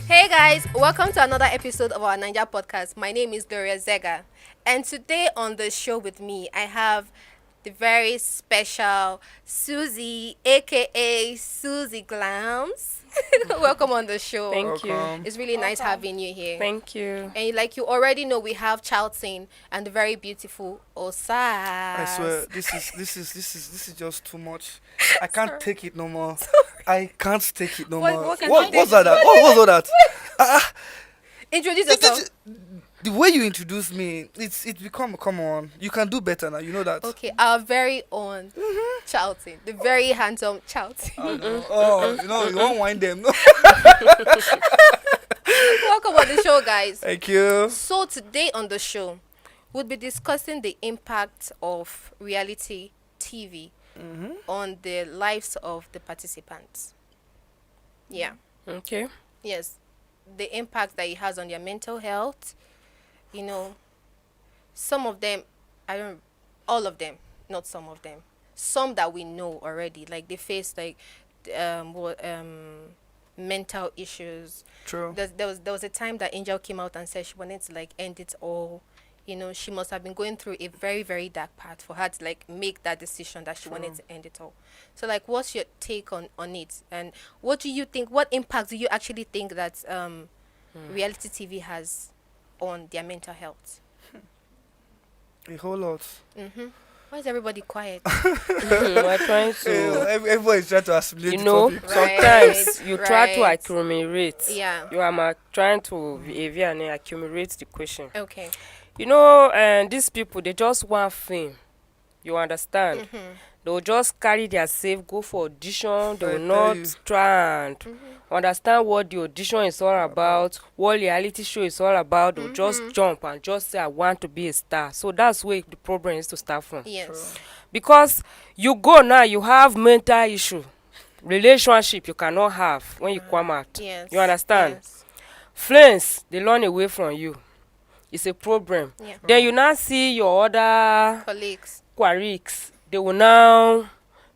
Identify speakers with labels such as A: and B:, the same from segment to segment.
A: Hey guys, welcome to another episode of our Naija podcast. My name is Gloria Zegar, and today on the show with me, I have the very special Susie, aka Susie Glams. Welcome on the show.
B: Thank you.
C: Welcome.
A: It's really nice having you here.
B: Thank you.
A: And like you already know, we have Charlton and the very beautiful Osas.
C: I swear, this is just too much. I can't take it no more. I can't take it no
A: What-
C: more.
A: what can
C: What
A: you
C: was
A: take?
C: that? What was all that?
A: Introduce
C: It-
A: yourself.
C: the way you introduced me, it's become, come on. You can do better now. You know that.
A: Okay, our very own Charlton, the very handsome Charlton.
C: Oh, you won't wind them. No.
A: Welcome on the show, guys.
C: Thank you.
A: So today on the show, we'll be discussing the impact of reality TV on the lives of the participants. Yeah.
B: Okay.
A: Yes. The impact that it has on their mental health. You know, some of them, all of them, not some of them. Some that we know already, like they face like mental issues.
C: True.
A: There was a time that Angel came out and said she wanted to like end it all. You know, she must have been going through a very, very dark path for her to like make that decision that she wanted to end it all. So like, what's your take on it? And what do you think, what impact do you actually think that reality TV has on their mental health?
C: A whole lot.
A: Why is everybody quiet?
B: We're trying to,
C: Everybody is trying to assimilate
B: you
C: the
B: know,
C: topic.
B: sometimes you try to
A: right.
B: accumulate.
A: Yeah.
B: You are trying to behavior and then accumulate the question.
A: Okay.
B: You know, and these people, they just want fame. You understand? They will just carry their safe, go for audition. They
C: I
B: will
C: tell
B: not
C: you.
B: try and understand what the audition is all about, what reality show is all about. They'll just jump and just say, I want to be a star. So that's where the problem is to start from.
A: Yes.
B: Because you go now, you have mental issue, relationship you cannot have when you come out.
A: Yes.
B: You understand?
A: Yes.
B: Friends, they run away from you. It's a problem.
A: Yeah.
B: Then you now see your other
A: Colleagues.
B: colleagues. They will now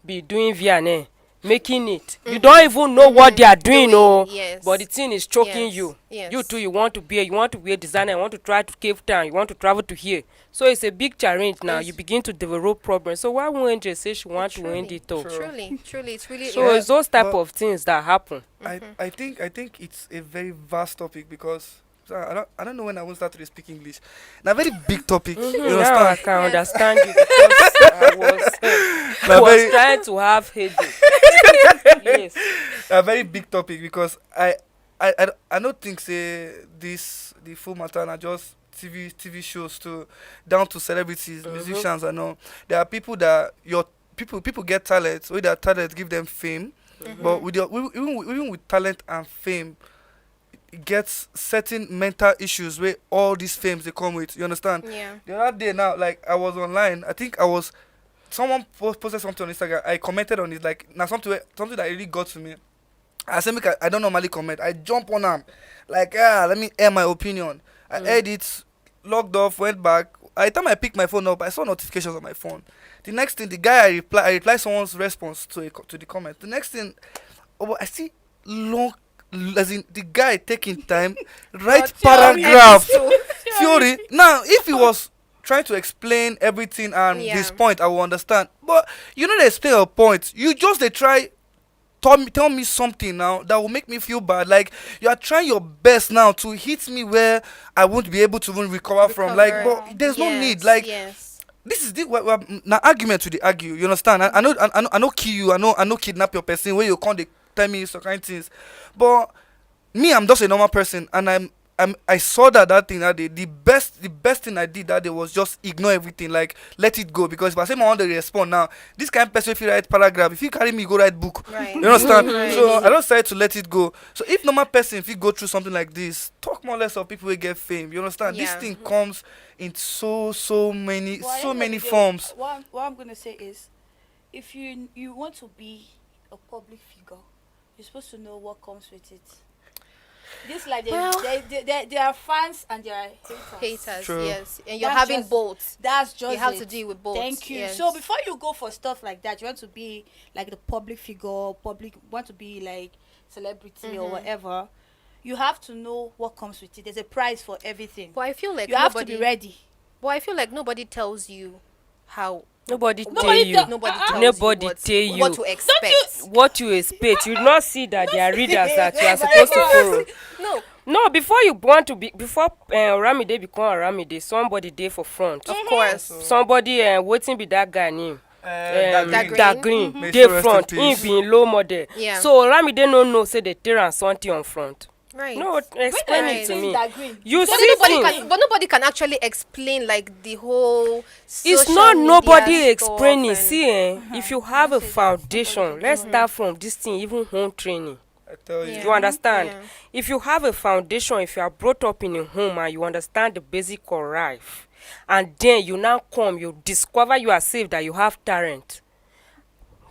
B: be doing VNA, making it. You don't even know what they are doing, oh.
A: Yes.
B: But the thing is choking
A: Yes.
B: you.
A: Yes.
B: You too, you want to be a designer, you want to try to Cape Town, you want to travel to here. So it's a big challenge now.
A: Yes.
B: You begin to develop problems. So why won't AJ say she want to end it all?
A: Truly, it's really.
B: So
C: Yeah,
B: it's those type
C: but-
B: of things that happen.
C: I think it's a very vast topic because I don't know when I will start to speak English. Now, a very big topic. You
B: Now I
C: understand?
B: can understand you because I
C: Now,
B: was
C: very,
B: trying to have headache. Yes.
C: a very big topic because I don't think say this the full matter are just TV shows to down to celebrities, musicians and all. There are people that people get talent, with their talent give them fame, but with even with talent and fame, it gets certain mental issues where all these fames they come with. You understand?
A: Yeah.
C: The other day now, like I was online, I think someone posted something on Instagram. I commented on it, like now something that really got to me. I said, I don't normally comment. I jump on them, like let me air my opinion. I aired it, logged off, went back. By the time I picked my phone up, I saw notifications on my phone. The next thing, the guy I reply someone's response to the comment. The next thing, I see long, as in the guy taking time, write paragraph. Theory. Now, if he was trying to explain everything and
A: Yeah.
C: his point, I will understand. But you know, they explain a point. You just they try tell me something now that will make me feel bad. Like you are trying your best now to hit me where I won't be able to even recover from. Like,
A: Recover.
C: but there's no
A: Yes,
C: need. Like
A: yes.
C: this is the now argument to the argue. You understand? I know kill you. I know kidnap your person where you can't tell me some kind of things. But me, I'm just a normal person, and I saw that thing that day. The best thing I did that day was just ignore everything, like let it go. Because if I say I want to respond now, this kind of person if you write paragraph, if you carry me go write book,
A: Right.
C: you understand?
A: Right.
C: So I don't decide to let it go. So if normal person if you go through something like this, talk more or less of people who get fame. You understand? This
A: Yeah.
C: thing comes in so many
D: Well, at the end of
C: many
D: the day,
C: forms.
D: What I'm gonna say is, if you want to be a public figure, you're supposed to know what comes with it. This like
A: Well-
D: there are fans and there are haters.
A: Haters,
C: True.
A: yes, and you're
D: That's
A: having
D: just-
A: both.
D: That's just
A: You have
D: it.
A: to deal with both.
D: Thank you.
A: yes.
D: So before you go for stuff like that, you want to be like the public figure, want to be like celebrity or whatever. You have to know what comes with it. There's a price for everything.
A: But I feel like
D: You have
A: nobody.
D: to be ready.
A: But I feel like nobody tells you how.
B: Nobody tell
D: Nobody
B: you.
D: tell-
A: Nobody
D: Uh-uh.
A: tells
B: Nobody
A: you what,
B: tell you.
A: what to expect.
B: What you expect, you not see that there are readers that you are supposed to follow.
A: No,
B: No, before you want to be, before Ramide become Ramide, somebody there for front.
A: of course.
B: Somebody waiting be that guy name.
A: That green.
B: That green,
C: May
B: dey
C: she rest in
B: front, him
C: peace.
B: being low model.
A: Yeah.
B: So Ramide no say they tear and something on front.
A: Right.
B: No, explain
A: Right.
B: it to me.
D: That green.
B: You
A: But
B: see
A: nobody
B: things.
A: can. But nobody can actually explain like the whole.
B: It's
A: social
B: not
A: media
B: nobody
A: stuff
B: explaining.
A: and-
B: See, if you have a foundation, let's start from this thing, even home training.
C: I tell you.
A: Yeah.
B: You understand?
A: Yeah.
B: If you have a foundation, if you are brought up in a home and you understand the basic of life, and then you now come, you discover you are safe, that you have talent.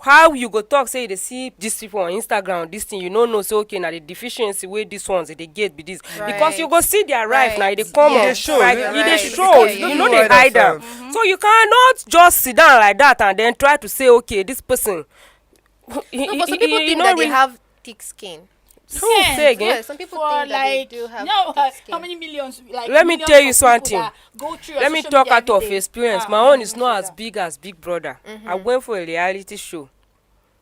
B: How you go talk say they see this people on Instagram, this thing, you know say okay now the deficiency where these ones they get be this because you
A: Right.
B: go see their life now
A: Right.
B: they come
A: Yeah.
B: on
A: They
C: show,
B: right,
C: yeah.
B: it dey
A: Right.
B: show
A: Yeah,
B: you
A: yeah,
B: know
C: yeah.
B: they hide them
C: Mhm.
B: so you cannot just sit down like that and then try to say okay this person.
A: No, but some people think that they have thick skin.
B: Who say again?
A: Yeah, some people
D: For
A: think that
D: like
A: they do have
D: no,
A: thick skin.
D: how many millions? Like
B: Let me
D: millions
B: tell you
D: of people
B: something.
D: that go through your
B: Let me
D: social
B: talk
D: media
B: out of
D: every day.
B: experience.
D: Ah,
B: My own is
D: let me
B: not
D: say
B: as
D: that.
B: big as Big Brother. I went for a reality show.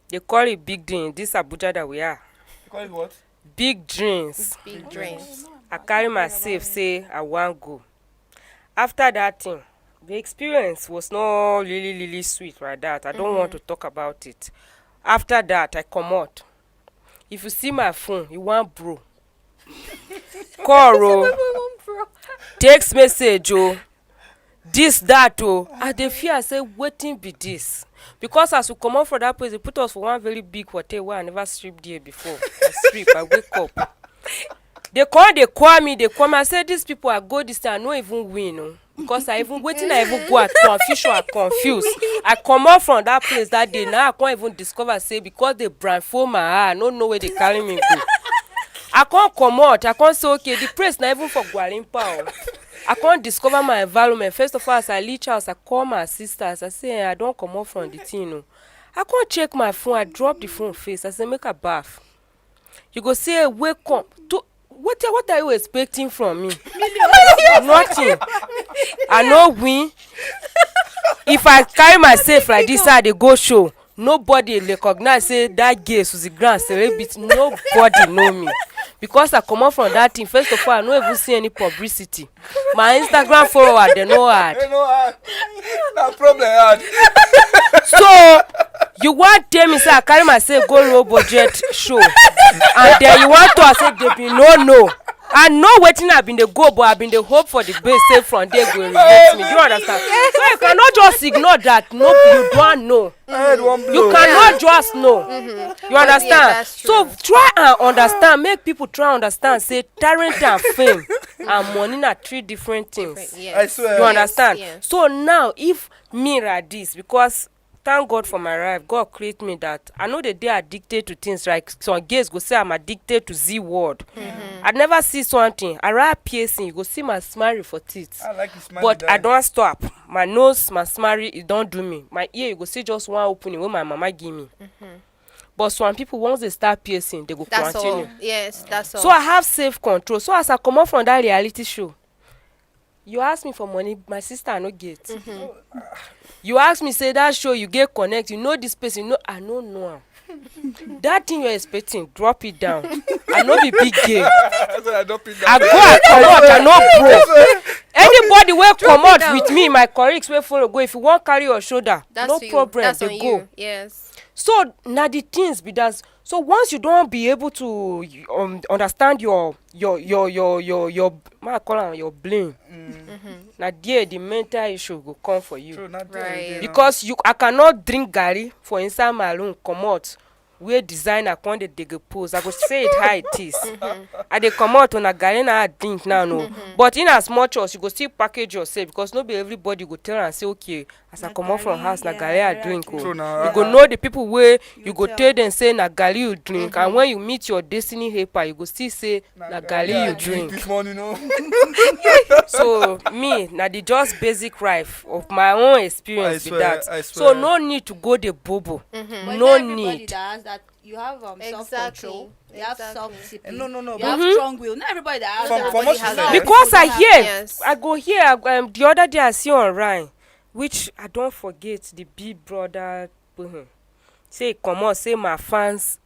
B: They call it Big Dreams. This Abuja that we are.
C: You call it what?
B: Big Dreams.
A: Big dreams.
B: I carry myself say I want go. After that thing, the experience was not really sweet like that. I don't want to talk about it. After that, I come out. If you see my phone, you want bro. Call oh. Text message oh. This that oh. I dey fear I say wetin be this. Because as we come out from that place, they put us for one very big hotel where I never sleep there before. I sleep, I wake up. They call me. I say these people I go this time, I no even win. Oh. Because I even waiting, I even go at confusion, I confused. I come out from that place that day. Now I can't even discover say because they blindfold my eye, I don't know where they carry me go. I can't come out. I can't say okay, the place not even for Gualimpa. Oh. I can't discover my environment. First of all, as I reach house, I call my sisters. I say I don't come out from the thing. No. I can't check my phone. I drop the phone face. I say make a bath. You go say wake up. What are you expecting from me? Nothing. I no win. If I carry myself like this, I dey go show. Nobody recognize say that girl Suzy Grant celebrity. Nobody know me. Because I come out from that thing, first of all, I no even see any publicity. My Instagram follower, they no ad.
C: Hey, no hard. No problem hard.
B: So you want tell me say I carry myself go low budget show, and then you want to say they be no. I know wetin I been dey go, but I been dey hope for the best say from there go reject me. Do you understand? So you cannot just ignore that. No, you don't know.
C: I had one blow.
B: You cannot just know. You understand?
A: that's
B: So
A: true.
B: try and understand. Make people try and understand. Say talent and fame and money are three different things.
A: Yes.
C: I swear.
B: You understand?
A: Yes.
B: So now, if me like this, because thank God for my life, God create me that I know that they are addicted to things like some gays go say I'm addicted to Z word. I never see something. I write piercing, you go see my smile for teeth.
C: I like his smile.
B: But I don't stop. My nose, my smile, it don't do me. My ear, you go see just one opening when my mama give me. But some people, once they start piercing, they go
A: That's
B: continue.
A: all. Yes, that's all.
B: So I have self-control. So as I come out from that reality show, you ask me for money, my sister I no get. You ask me say that show you get connect, you know this person, you know I no know am. That thing you're expecting, drop it down. I no be big game.
C: So I don't pick
B: I
C: that.
B: go and come out, I no broke. Anybody will come out
A: down.
B: with me, my colleagues will follow go. If you want carry your shoulder,
A: that's
B: no
A: you.
B: problem,
A: That's
B: they
A: on
B: go.
A: you. Yes.
B: So now the things be that. So once you don't be able to understand your I call am your brain. Now there the mental issue will come for you.
C: True, not there
A: Right.
C: again,
B: Because I cannot drink garri for inside my room, come out. where designer come dey go pose, I go say it how it is. I dey comot on a garden drink now, no. But in as much as you go still package yourself, because no be everybody go tell and say, okay, as I comot from house, na garri I drink. Oh.
C: True,
B: You
C: nah.
B: go know the people where you go
D: tell.
B: tell them say na garri you drink, and when you meet your destiny helper, you go still say na garri you drink.
C: This morning, no.
B: So me, na the just basic life of my own experience
C: I
B: with
C: swear,
B: that.
C: I
B: So
C: swear.
B: no need to go the bobo.
D: But
B: No
D: not everybody
B: need.
D: that has that. You have self-control. You have
A: Exactly.
D: self-discipline.
C: No.
D: You have strong will. Not everybody that has
C: From-
D: that.
C: from what
A: has
C: she
A: that.
C: said,
B: Because I hear,
A: Yes.
B: I go hear the other day I see online, which I don't forget the big brother. Say come on, say my fans.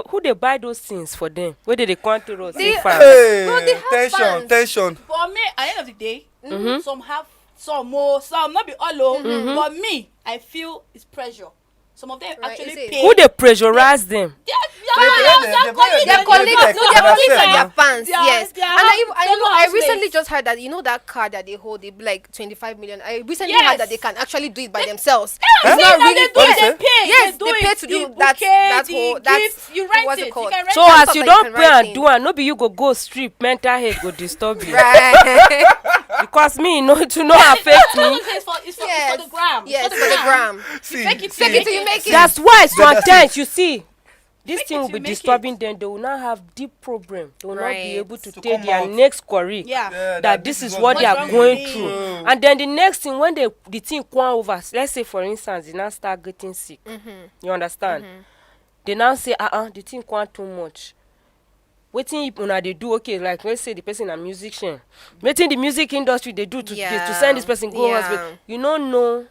B: Who they buy those things for them? Where did they come to us? Say fans.
C: Hey,
A: No, they have fans.
C: tension.
D: For me, at the end of the day, some have some more, some not be all over. But me, I feel it's pressure. Some of them
A: Right,
D: actually
A: is it?
D: pay.
B: Who they pressurize them?
C: They
A: Their
C: They
A: colleagues,
C: like
A: no, their
C: Canada
A: colleagues
C: said,
A: and their
C: no?
A: fans, yes.
D: They are
A: And I
D: housemates.
A: recently just heard that, you know, that car that they hold, they be like 25 million. I recently
D: Yes.
A: heard that they can actually do it by themselves.
D: Huh?
A: It's not
D: They
A: really
D: do
C: What
D: it,
C: is
D: they
C: it?
D: pay.
A: Yes,
D: they do
A: they pay
D: it.
A: to do
D: The
A: that
D: bouquet,
A: whole
D: the
A: that's
D: gift, you rent
A: what's
D: it.
A: it
D: You
A: called?
D: can rent
B: So
D: it.
A: That's
B: as you
A: what
B: don't
A: like
B: pay and
A: writing.
B: do and no be you go strip, mental health go disturb you.
A: Right.
B: Because me no to no affect me.
D: It's for
A: Yes.
D: the gram.
A: Yes, for the gram.
C: See,
D: Fake it,
C: see.
D: fake
A: Fake it till you make it.
B: That's why
C: That's
B: sometimes you see this
D: Make
B: thing
D: it
B: will
D: to
B: be
D: make
B: disturbing
D: it.
B: them. They will not have deep problem. They will not be
A: Right.
B: able to
C: To
B: take
C: come
B: their
C: out.
B: next query.
D: Yeah.
C: Yeah,
B: That this is what
C: what's
B: they are
D: wrong
B: going
D: with
B: through.
C: me.
B: And then the next thing when the thing come over, let's say for instance, they now start getting sick. You understand? They now say, the thing come too much. Waiting when they do okay, like let's say the person a musician. Waiting the music industry they do to send this person go
A: Yeah.
B: hospital. You don't know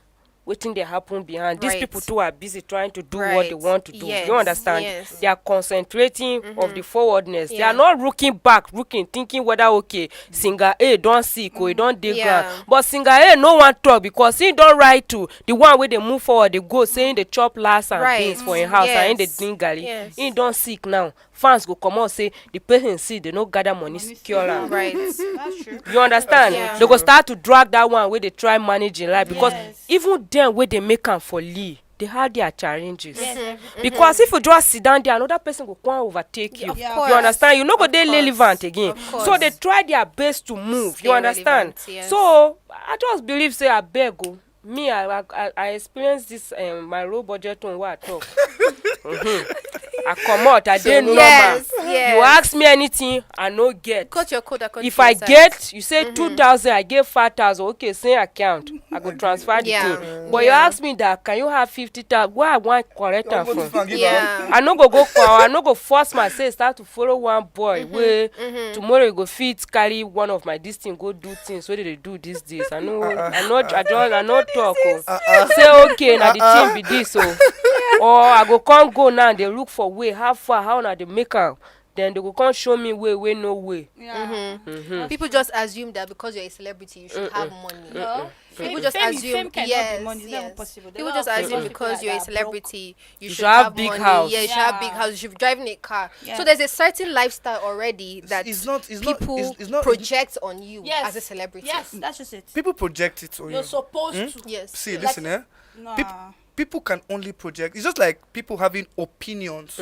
B: waiting they happen behind. These
A: Right.
B: people too are busy trying to do what
A: Right.
B: they want to do.
A: Yes,
B: You understand?
A: yes.
B: They are concentrating of the forwardness. They
A: Yeah.
B: are not looking back, thinking whether okay, singer A don't sick or he don't dig
A: Yeah.
B: ground. But singer A no one talk because he don't write to the one where they move forward, they go saying they chop last and
A: Right.
B: beans for him house and in the
A: Yes.
B: drink garri.
A: Yes.
B: He don't sick now. Fans go come out say the person see they no gather money secure am.
A: Right.
D: That's true.
B: You understand?
A: Yeah.
B: They go start to drag that one where they try managing life because
D: Yes.
B: even them where they make am for Lee, they had their challenges.
D: Yes,
B: Because if you just sit down there, another person go come overtake you.
A: Of
D: Yeah.
A: course.
B: You understand? You no go dey
A: course.
B: relevant again.
A: Of course.
B: So they try their best to move.
A: Stay
B: You understand?
A: relevant, yes.
B: So I just believe say I beg o. Me, I experienced this my low budget on what I talk. I come out, I dey normal.
A: Yes,
B: You
A: yes.
B: ask me anything, I no get.
A: Cut your code according
B: If
A: to your
B: I
A: size.
B: get, you say 2,000, I get 5,000. Okay, same account. I go transfer the
A: Yeah.
B: thing. But you
A: Yeah.
B: ask me that, can you have 50,000? Where I want correct am
C: Go to
B: from?
C: fan, give
A: Yeah.
B: I no go choir. I no go force myself start to follow one boy. Where tomorrow you go fit carry one of my this thing go do things. What did they do these days? I know. I no talk. Say okay, now the thing be this. Or I go come go now. They look for way. How far? How na they make am? Then they go come show me way no way.
D: Yeah.
A: People just assume that because you're a celebrity, you should have money.
D: No.
A: People just
D: fame,
A: assume,
D: fame cannot
A: yes,
D: be money. It's
A: yes.
D: never possible. There
A: People
D: are
A: just
D: a lot of
A: assume
D: people
A: because
D: that
A: you're a
D: are broke.
A: celebrity, you
B: should
A: should
B: have
A: have
B: big
A: money.
B: house.
A: Yeah, you should have big
D: Yeah.
A: house. You should be driving a car.
D: Yeah.
A: So there's a certain lifestyle already that
C: It's not
A: people
C: it's not
A: project on you
D: Yes.
A: as a celebrity.
D: Yes, that's just it.
C: people project it on
D: You're
C: you.
D: supposed to.
A: Yes.
C: See,
A: yes.
C: listen,
D: Nah.
C: people can only project. It's just like people having opinions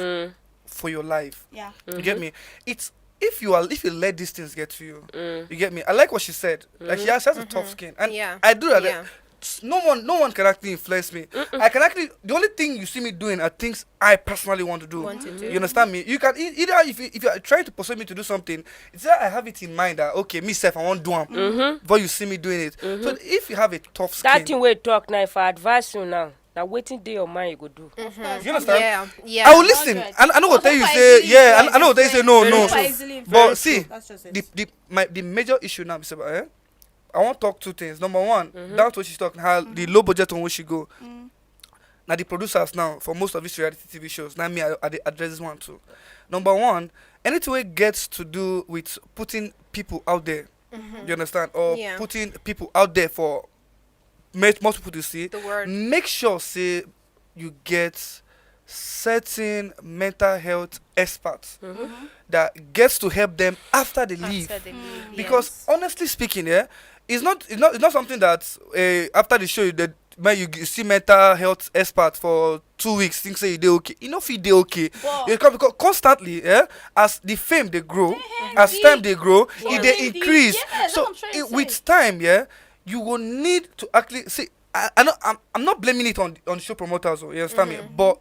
C: for your life.
D: Yeah.
C: You get me? It's if you let these things get to you. You get me? I like what she said. Like she has a tough skin, and
A: Yeah.
C: I do that.
A: Yeah.
C: No one can actually influence me. I can actually. The only thing you see me doing are things I personally want to do.
A: Want to do.
C: You understand me? You can either if you are trying to persuade me to do something, it's that I have it in mind that okay, me self I want to do them. But you see me doing it. So if you have a tough skin,
B: That thing we talk now. If I advise you now waiting day your mind you go do.
C: you understand?
A: Yeah. Yeah.
C: I will listen. I know what tell you say yeah. I know what tell you say no. But see,
D: That's just it.
C: the major issue now, Mr. I want to talk two things. Number one, that's what she's talking. How the low budget on which she go. Now the producers now for most of these reality TV shows. Now me I dey address this one too. Number one, anything it gets to do with putting people out there. You understand? Or
A: Yeah.
C: putting people out there for most people to see.
A: The word.
C: Make sure say you get certain mental health experts that gets to help them after they leave.
A: After they leave,
C: Because
A: yes.
C: honestly speaking, it's not something that after the show that you see mental health experts for 2 weeks think say you dey okay, you no fit dey okay.
D: But-
C: You come because constantly, as the fame they grow, as time they grow, it they increase.
D: Yes,
C: So
D: that's what I'm trying to say.
C: with time, you will need to actually see. I'm not blaming it on the show promoters, you understand me? But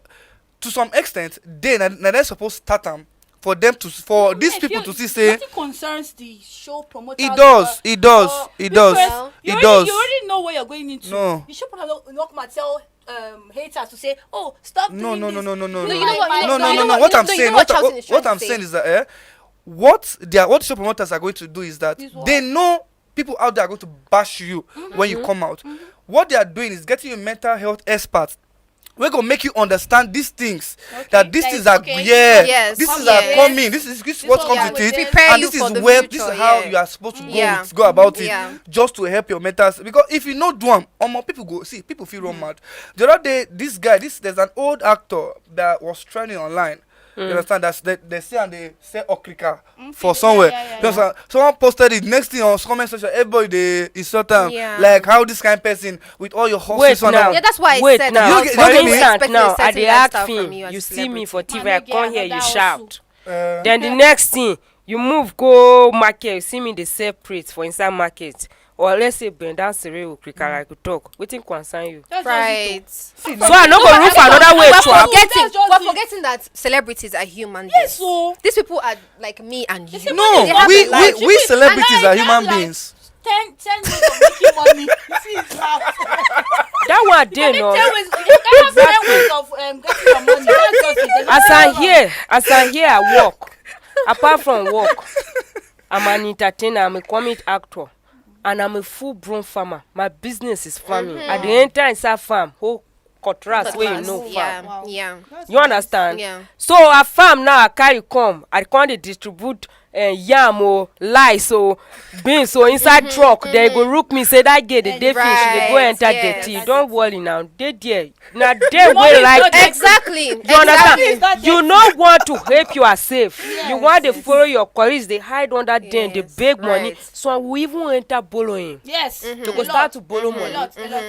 C: to some extent, they're supposed to start them for them to these people to see say
D: nothing concerns the show promoters.
C: it does.
D: You
C: does.
D: already know what you're going into.
C: No.
D: The show promoters will not come and tell haters to say, "Oh, stop
C: No.
D: doing this."
A: you know what-
C: No.
A: you know
C: What I'm
A: you know
C: saying,
A: what Charlton is
C: what
A: trying
C: I'm
A: to
C: saying
A: say.
C: is that what the show promoters are going to do is that
D: Is what?
C: they know people out there are going to bash you when you come out. What they are doing is getting you mental health experts. We're gonna make you understand these things.
D: Okay,
C: That these
D: like,
C: things are
D: okay,
A: Yes,
C: this is
A: yes.
C: coming. This is what comes
D: yeah,
C: with it,
A: prepare
C: and
A: you
C: this
A: for
C: is
A: the
C: where this
A: future,
C: is how
A: yeah.
C: you are supposed to
A: Yeah.
C: go about it,
A: Yeah.
C: just to help your mental. Because if you know do them, people feel run mad. The other day, there's an old actor that was trending online. You understand? They say and they say okrika for somewhere.
D: yeah.
C: You understand? Someone posted it. Next thing on comment section, everybody they insult them.
A: Yeah.
C: Like how this kind of person with all your
B: Wait
C: horses on
B: now.
C: them.
A: Yeah, that's why I
B: Wait
A: said
B: now.
C: You
A: that.
C: get-
B: For
C: you get me?
B: instance,
A: Expecting a
B: now I
A: certain
B: dey act
A: lifestyle from
B: film.
A: you as
B: You
A: a
B: see me
A: celebrity.
B: for TV,
D: Man,
B: I
D: no
B: come
D: get
B: here, you
D: another
B: shout.
C: Uh,
B: Then the next thing, you move go market, you see me dey separate for inside market. Or let's say bend down cereal krika like you talk. Wetin concern you?
D: That's just it,
A: Right.
B: So I no go look for another way
A: We're
B: to happen.
A: we're forgetting that celebrities are human beings.
D: Yes, so
A: These people are like me and you.
D: say
C: no,
A: They have a life.
C: we celebrities
D: And I
C: are human
D: like
C: beings.
D: 10 ways of making money. You see his mouth.
B: That one dey no.
D: 10 ways. You can have 10 ways of getting your money. That's just it. There's
B: As I'm here, I work. Apart from work, I'm an entertainer, I'm a comic actor, and I'm a full-blown farmer. My business is farming. At the enter inside farm, whole cutlass where you know farm.
A: Yeah,
D: Wow.
A: yeah,
B: You understand?
A: yeah.
B: So a farm now I carry come. I come dey distribute yam or lice or beans so inside truck. They go look me say that girl dey finish. They go
A: Right,
B: enter
A: yes.
B: the tea. Don't worry now. They there. Now they way like
D: not
A: Exactly.
B: you understand?
D: Exactly.
B: You no want to help yourself.
D: Yes,
B: You want to
D: yes.
B: follow your colleagues. They hide under them. They
A: Yes,
B: beg money.
A: right.
B: So we even enter borrowing.
D: Yes.
B: They go start to borrow money.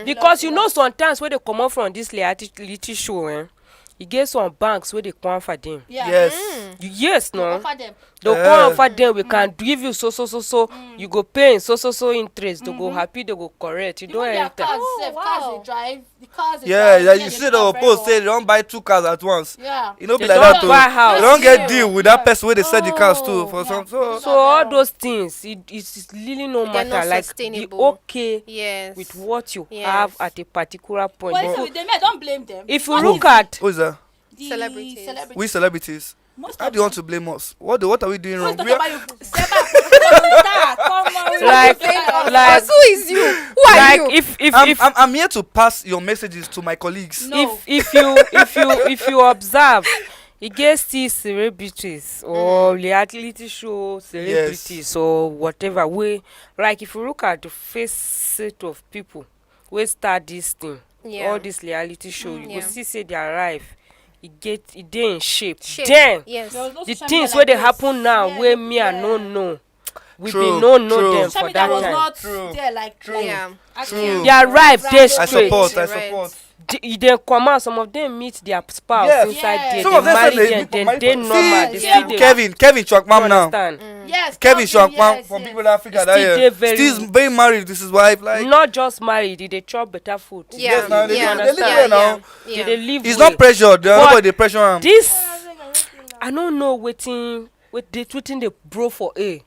B: Because you know sometimes when they come out from this little show, you get some banks where they come for them.
D: Yeah.
C: Yes.
B: Yes, no.
D: Offer them.
B: They'll
C: Yeah.
B: come offer them. We can give you so. You go pay in so interest. They go happy. They go correct. You don't
D: Even their
B: enter.
D: cars,
A: Oh,
D: sef,
A: wow.
D: cars they drive. The cars they
C: Yeah,
D: drive.
C: you
D: they
C: see
D: drive
C: the
D: very
C: post
D: well.
C: say they don't buy 2 cars at once.
D: Yeah.
C: You know, be
B: They
C: like
B: don't
C: that
B: buy
C: too.
B: house.
C: They don't get
D: Yeah.
C: deal with that person where they sell the cars too
A: Oh,
C: for
D: yeah.
C: some. So
B: So all those things, it's really no
A: They're
B: matter.
A: not
B: Like
A: sustainable.
B: be okay
A: Yes.
B: with what you
A: Yes.
B: have at a particular point.
D: But
B: But
D: with them, I don't blame them.
B: if you
D: What
B: look
D: is
B: at
C: who is that?
D: the
A: Celebrities.
C: We celebrities.
D: Most
C: How
D: of
C: do you want to blame us? What are we doing wrong?
D: Talk
C: We are-
D: about you. Come on,
B: Like- like-
A: Who is you? Who are
B: like
A: you?
B: if
C: I'm here to pass your messages to my colleagues.
D: No.
B: if you observe, e get still celebrities or reality show celebrities or whatever wey like if you look at the face set of people wey start this thing,
A: Yeah.
B: all this reality show, you
A: Yeah.
B: go see say their life e dey in shape.
A: Shape.
B: Then
A: Yes.
D: There was no
B: the
D: social
B: things
D: media
B: wey
D: like
B: dey
D: this.
B: happen now
D: Yeah,
B: wey me I
D: yeah.
B: no know, we
C: True,
B: bin no know
C: true.
B: them
D: Social
B: for
D: media
B: that
D: was
B: time.
D: not
C: True.
D: there like
A: Yeah.
D: actually.
B: Their life dey
D: I
C: I
B: straight.
C: support.
A: You're
C: I
A: right.
C: support.
B: They come out, some of them meet their spouse
C: Yes.
B: inside
D: Yes.
B: there.
C: Some
B: They
C: of them
B: marry
C: say they
B: them,
C: meet for
B: then
C: marriage
B: they
C: for-
B: normal. They
C: See,
B: still dey.
C: Kevin Chokmam
B: You
C: now.
B: understand?
D: Yes.
C: Kevin Chokmam
D: yes,
C: from
D: yes.
C: Big Brother Africa.
B: Still
C: That
B: dey
C: year.
B: very-
C: Still very married. This is wife. Like
B: Not just married, they chop better food.
A: Yeah.
C: Yes, now they
A: yeah.
C: do- they live
A: yeah.
C: well now.
A: Yeah.
B: They dey live
C: he's
B: well.
C: not pressured.
B: But
C: Nobody pressure him.
B: This I don't know wetin they bro for a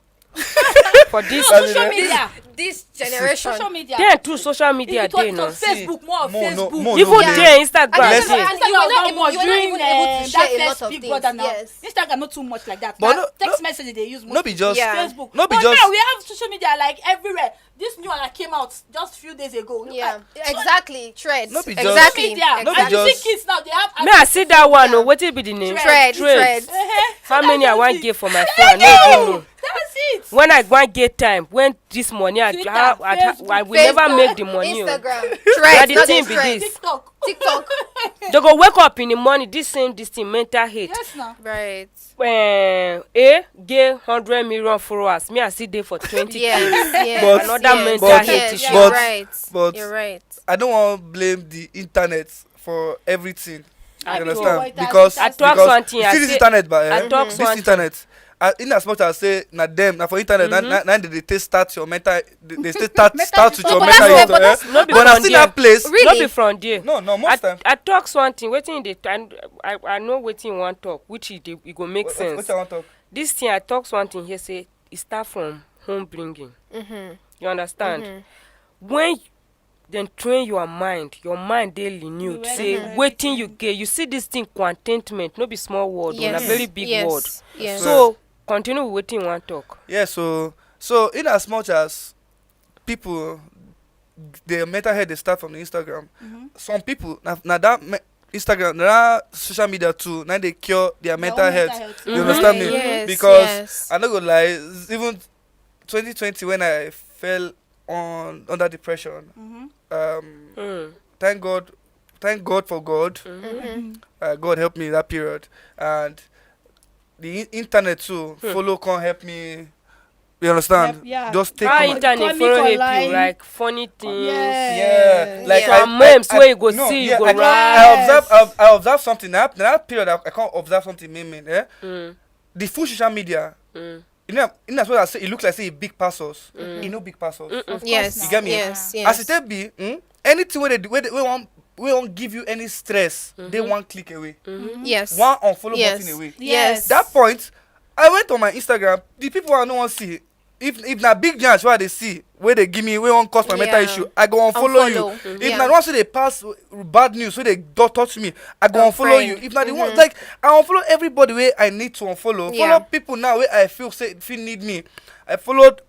B: for this.
D: Social media.
A: This generation.
D: Social media.
B: Then too social media
D: It was-
B: dey
D: it
B: now.
D: was Facebook, more of
C: More, no,
D: Facebook.
C: more,
B: Even
C: no,
A: Yeah.
B: there Instagram
A: And
B: dey.
A: then-
D: Instagram
A: you were
D: was
A: not
D: not
A: able-
D: much
A: you were not
D: during
A: even able to
D: that
A: share a
D: first
A: lot of
D: Big
A: things,
D: Brother now.
A: yes.
D: Instagram not too much like that.
C: But
D: Now,
C: no-
D: text
C: no-
D: message they use
C: No be just.
A: Yeah.
D: Facebook.
C: No be
D: But
C: just-
D: now we have social media like everywhere. This new one that came out just few days ago. Look
A: Yeah.
D: at-
A: Exactly. Threads.
C: No be just-
A: Exactly.
D: Media.
C: No be
D: And you
C: just-
D: see kids now they have.
B: Me I see that one. Oh, wetin be the name?
A: Threads.
B: Threads.
A: Threads.
B: How many I wan get for my phone? I no even know.
D: That's it.
B: When I go and get time, when this money
D: Twitter,
B: I will never
A: Facebook,
B: make the money. Oh.
A: Instagram.
B: Na
A: Threads.
B: the
A: Not
B: thing
A: just
B: be
A: threads.
B: this.
D: TikTok.
A: TikTok.
B: They go wake up in the morning, this thing, mental hate.
D: Yes, now.
A: Right.
B: Get 100 million followers. Me, I see there for 20.
A: Yes. Yes.
C: But-
B: Another
A: yes,
B: mental
A: yes,
B: hate issue.
A: You're
C: But-
A: right.
C: but-
A: You're right.
C: I don't want to blame the internet for everything.
B: I
C: You
B: talk.
C: understand?
D: Because
C: Because
B: I talk
C: because
B: something,
C: you
B: I
C: see this
B: say-
C: internet, but
B: I talk
C: this
B: something.
C: internet. In as much as say na them, na for internet, now they take start your mental, they start with
D: No,
C: your
D: but
C: mental
A: that's-
C: health.
A: but that's-
B: no be
C: But I
B: from
C: see
B: there.
C: that place.
A: Really?
B: No be from there.
C: No, most time.
B: I talk something. Wetin dey I know wetin you wan talk, which e go make sense.
C: What I want to talk?
B: This thing I talk something here say e start from home bringing. You understand? When then train your mind dey renewed.
D: You
B: Say
D: ready for
B: wetin
D: everything.
B: you get. You see this thing contentment, no be small word, na
A: Yes.
B: very big
A: yes.
B: word.
A: Yes.
B: So continue with wetin you wan talk.
C: Yeah, so in as much as people, their mental health they start from the Instagram. Some people now that Instagram, that social media too, now they cure their mental health. You
B: Mhm.
C: understand me?
A: Yes,
C: Because
A: yes.
C: I'm not gonna lie, even 2020 when I fell under depression,
B: Mm.
C: thank God for God. God helped me in that period, and the internet too follow can help me. You understand?
D: Yep, yeah.
C: Just take
B: How
C: my-
B: internet
D: Comic
B: follow help you
D: online.
B: like funny things.
C: Yeah, like
A: Yeah.
B: Some memes where you go see, you go
C: I
B: write.
C: I observe something. That period, I can't observe something. Eh?
B: Mm.
C: The full social media.
B: Mm.
C: In that's what I say. It looks like say a big passos. You know, big passos.
A: Yes.
C: You get me?
A: Yes. Yes.
C: As it be, anything where they do, we won't give you any stress. They won't click away.
A: Yes.
C: One unfollow
A: Yes.
C: button away.
A: Yes.
C: That point, I went on my Instagram. The people I no one see. If na big giant where they see where they give me, where won't cause my mental
A: Yeah.
C: issue, I go unfollow you.
A: Unfollow.
C: If
A: Yeah.
C: na once they pass bad news, where they don't touch me, I go unfollow you.
A: Unfriend.
C: If na the one like I unfollow everybody where I need to unfollow.
A: Yeah.
C: Follow people now where I feel need me. I followed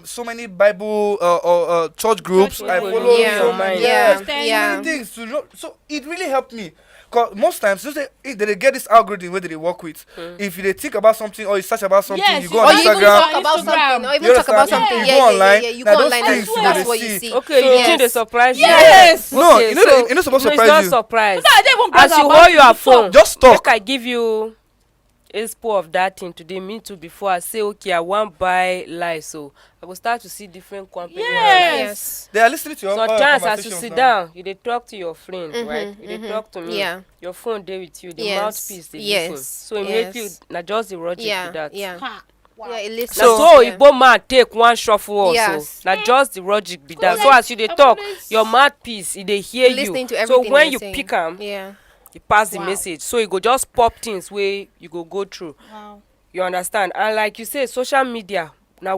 C: so many Bible or church groups.
B: Church
C: I
B: group.
C: follow
B: Yeah.
C: so many
A: Yeah.
C: so
A: Yeah.
C: many things to know. So it really helped me. Cause most times they get this algorithm where they work with. If they think about something or you search about something,
D: Yes,
C: you go
D: you
C: on
A: Or you even
C: Instagram.
A: talk about
D: Instagram.
A: something, or even
C: You
A: talk about
C: understand?
A: something.
C: You
A: Yeah,
C: go
A: yeah,
C: online,
A: yeah, yeah. You
C: now
A: go
C: those
A: online
C: things
A: and
C: you
A: that's
C: dey
A: what you
C: see.
A: see.
B: Okay, you
A: Yes.
B: think they surprise you?
D: Yes.
C: No,
B: Okay,
C: you know
B: so
C: you're not supposed to
B: no,
C: surprise
B: it's not
C: you.
B: surprise.
D: So I don't even brag
B: As you
D: about
B: hold
D: it,
B: your
D: you
B: phone,
D: talk.
C: Just talk.
B: make I give you expo of that thing today. Me too. Before I say okay, I want buy life, so I will start to see different companies.
D: Yes.
A: Yes.
C: They are listening to your
B: Sometimes as you
C: conversations
B: sit
C: now.
B: down, you dey talk to your friend, right? You dey talk to me.
A: Yeah.
B: Your phone dey with you. The
A: Yes.
B: mouthpiece dey
A: Yes.
B: listen. So immediately,
A: Yes.
B: na just the logic
A: Yeah.
B: be that.
A: Yeah.
D: Ha. Wow.
A: Yeah. It listens.
B: Na so
A: Yeah.
B: Igbo man take one shuffle also.
A: Yes.
B: Na just the logic be that. So
D: like,
B: as you dey
D: I'm
B: talk,
D: always-
B: your mouthpiece e dey hear you.
A: Listening to
B: So
A: everything
B: when
A: you're
B: you
A: saying.
B: pick am,
A: Yeah.
B: you pass the
D: Wow.
B: message. So you go just pop things wey you go through.
D: Wow.
B: You understand? And like you say, social media, na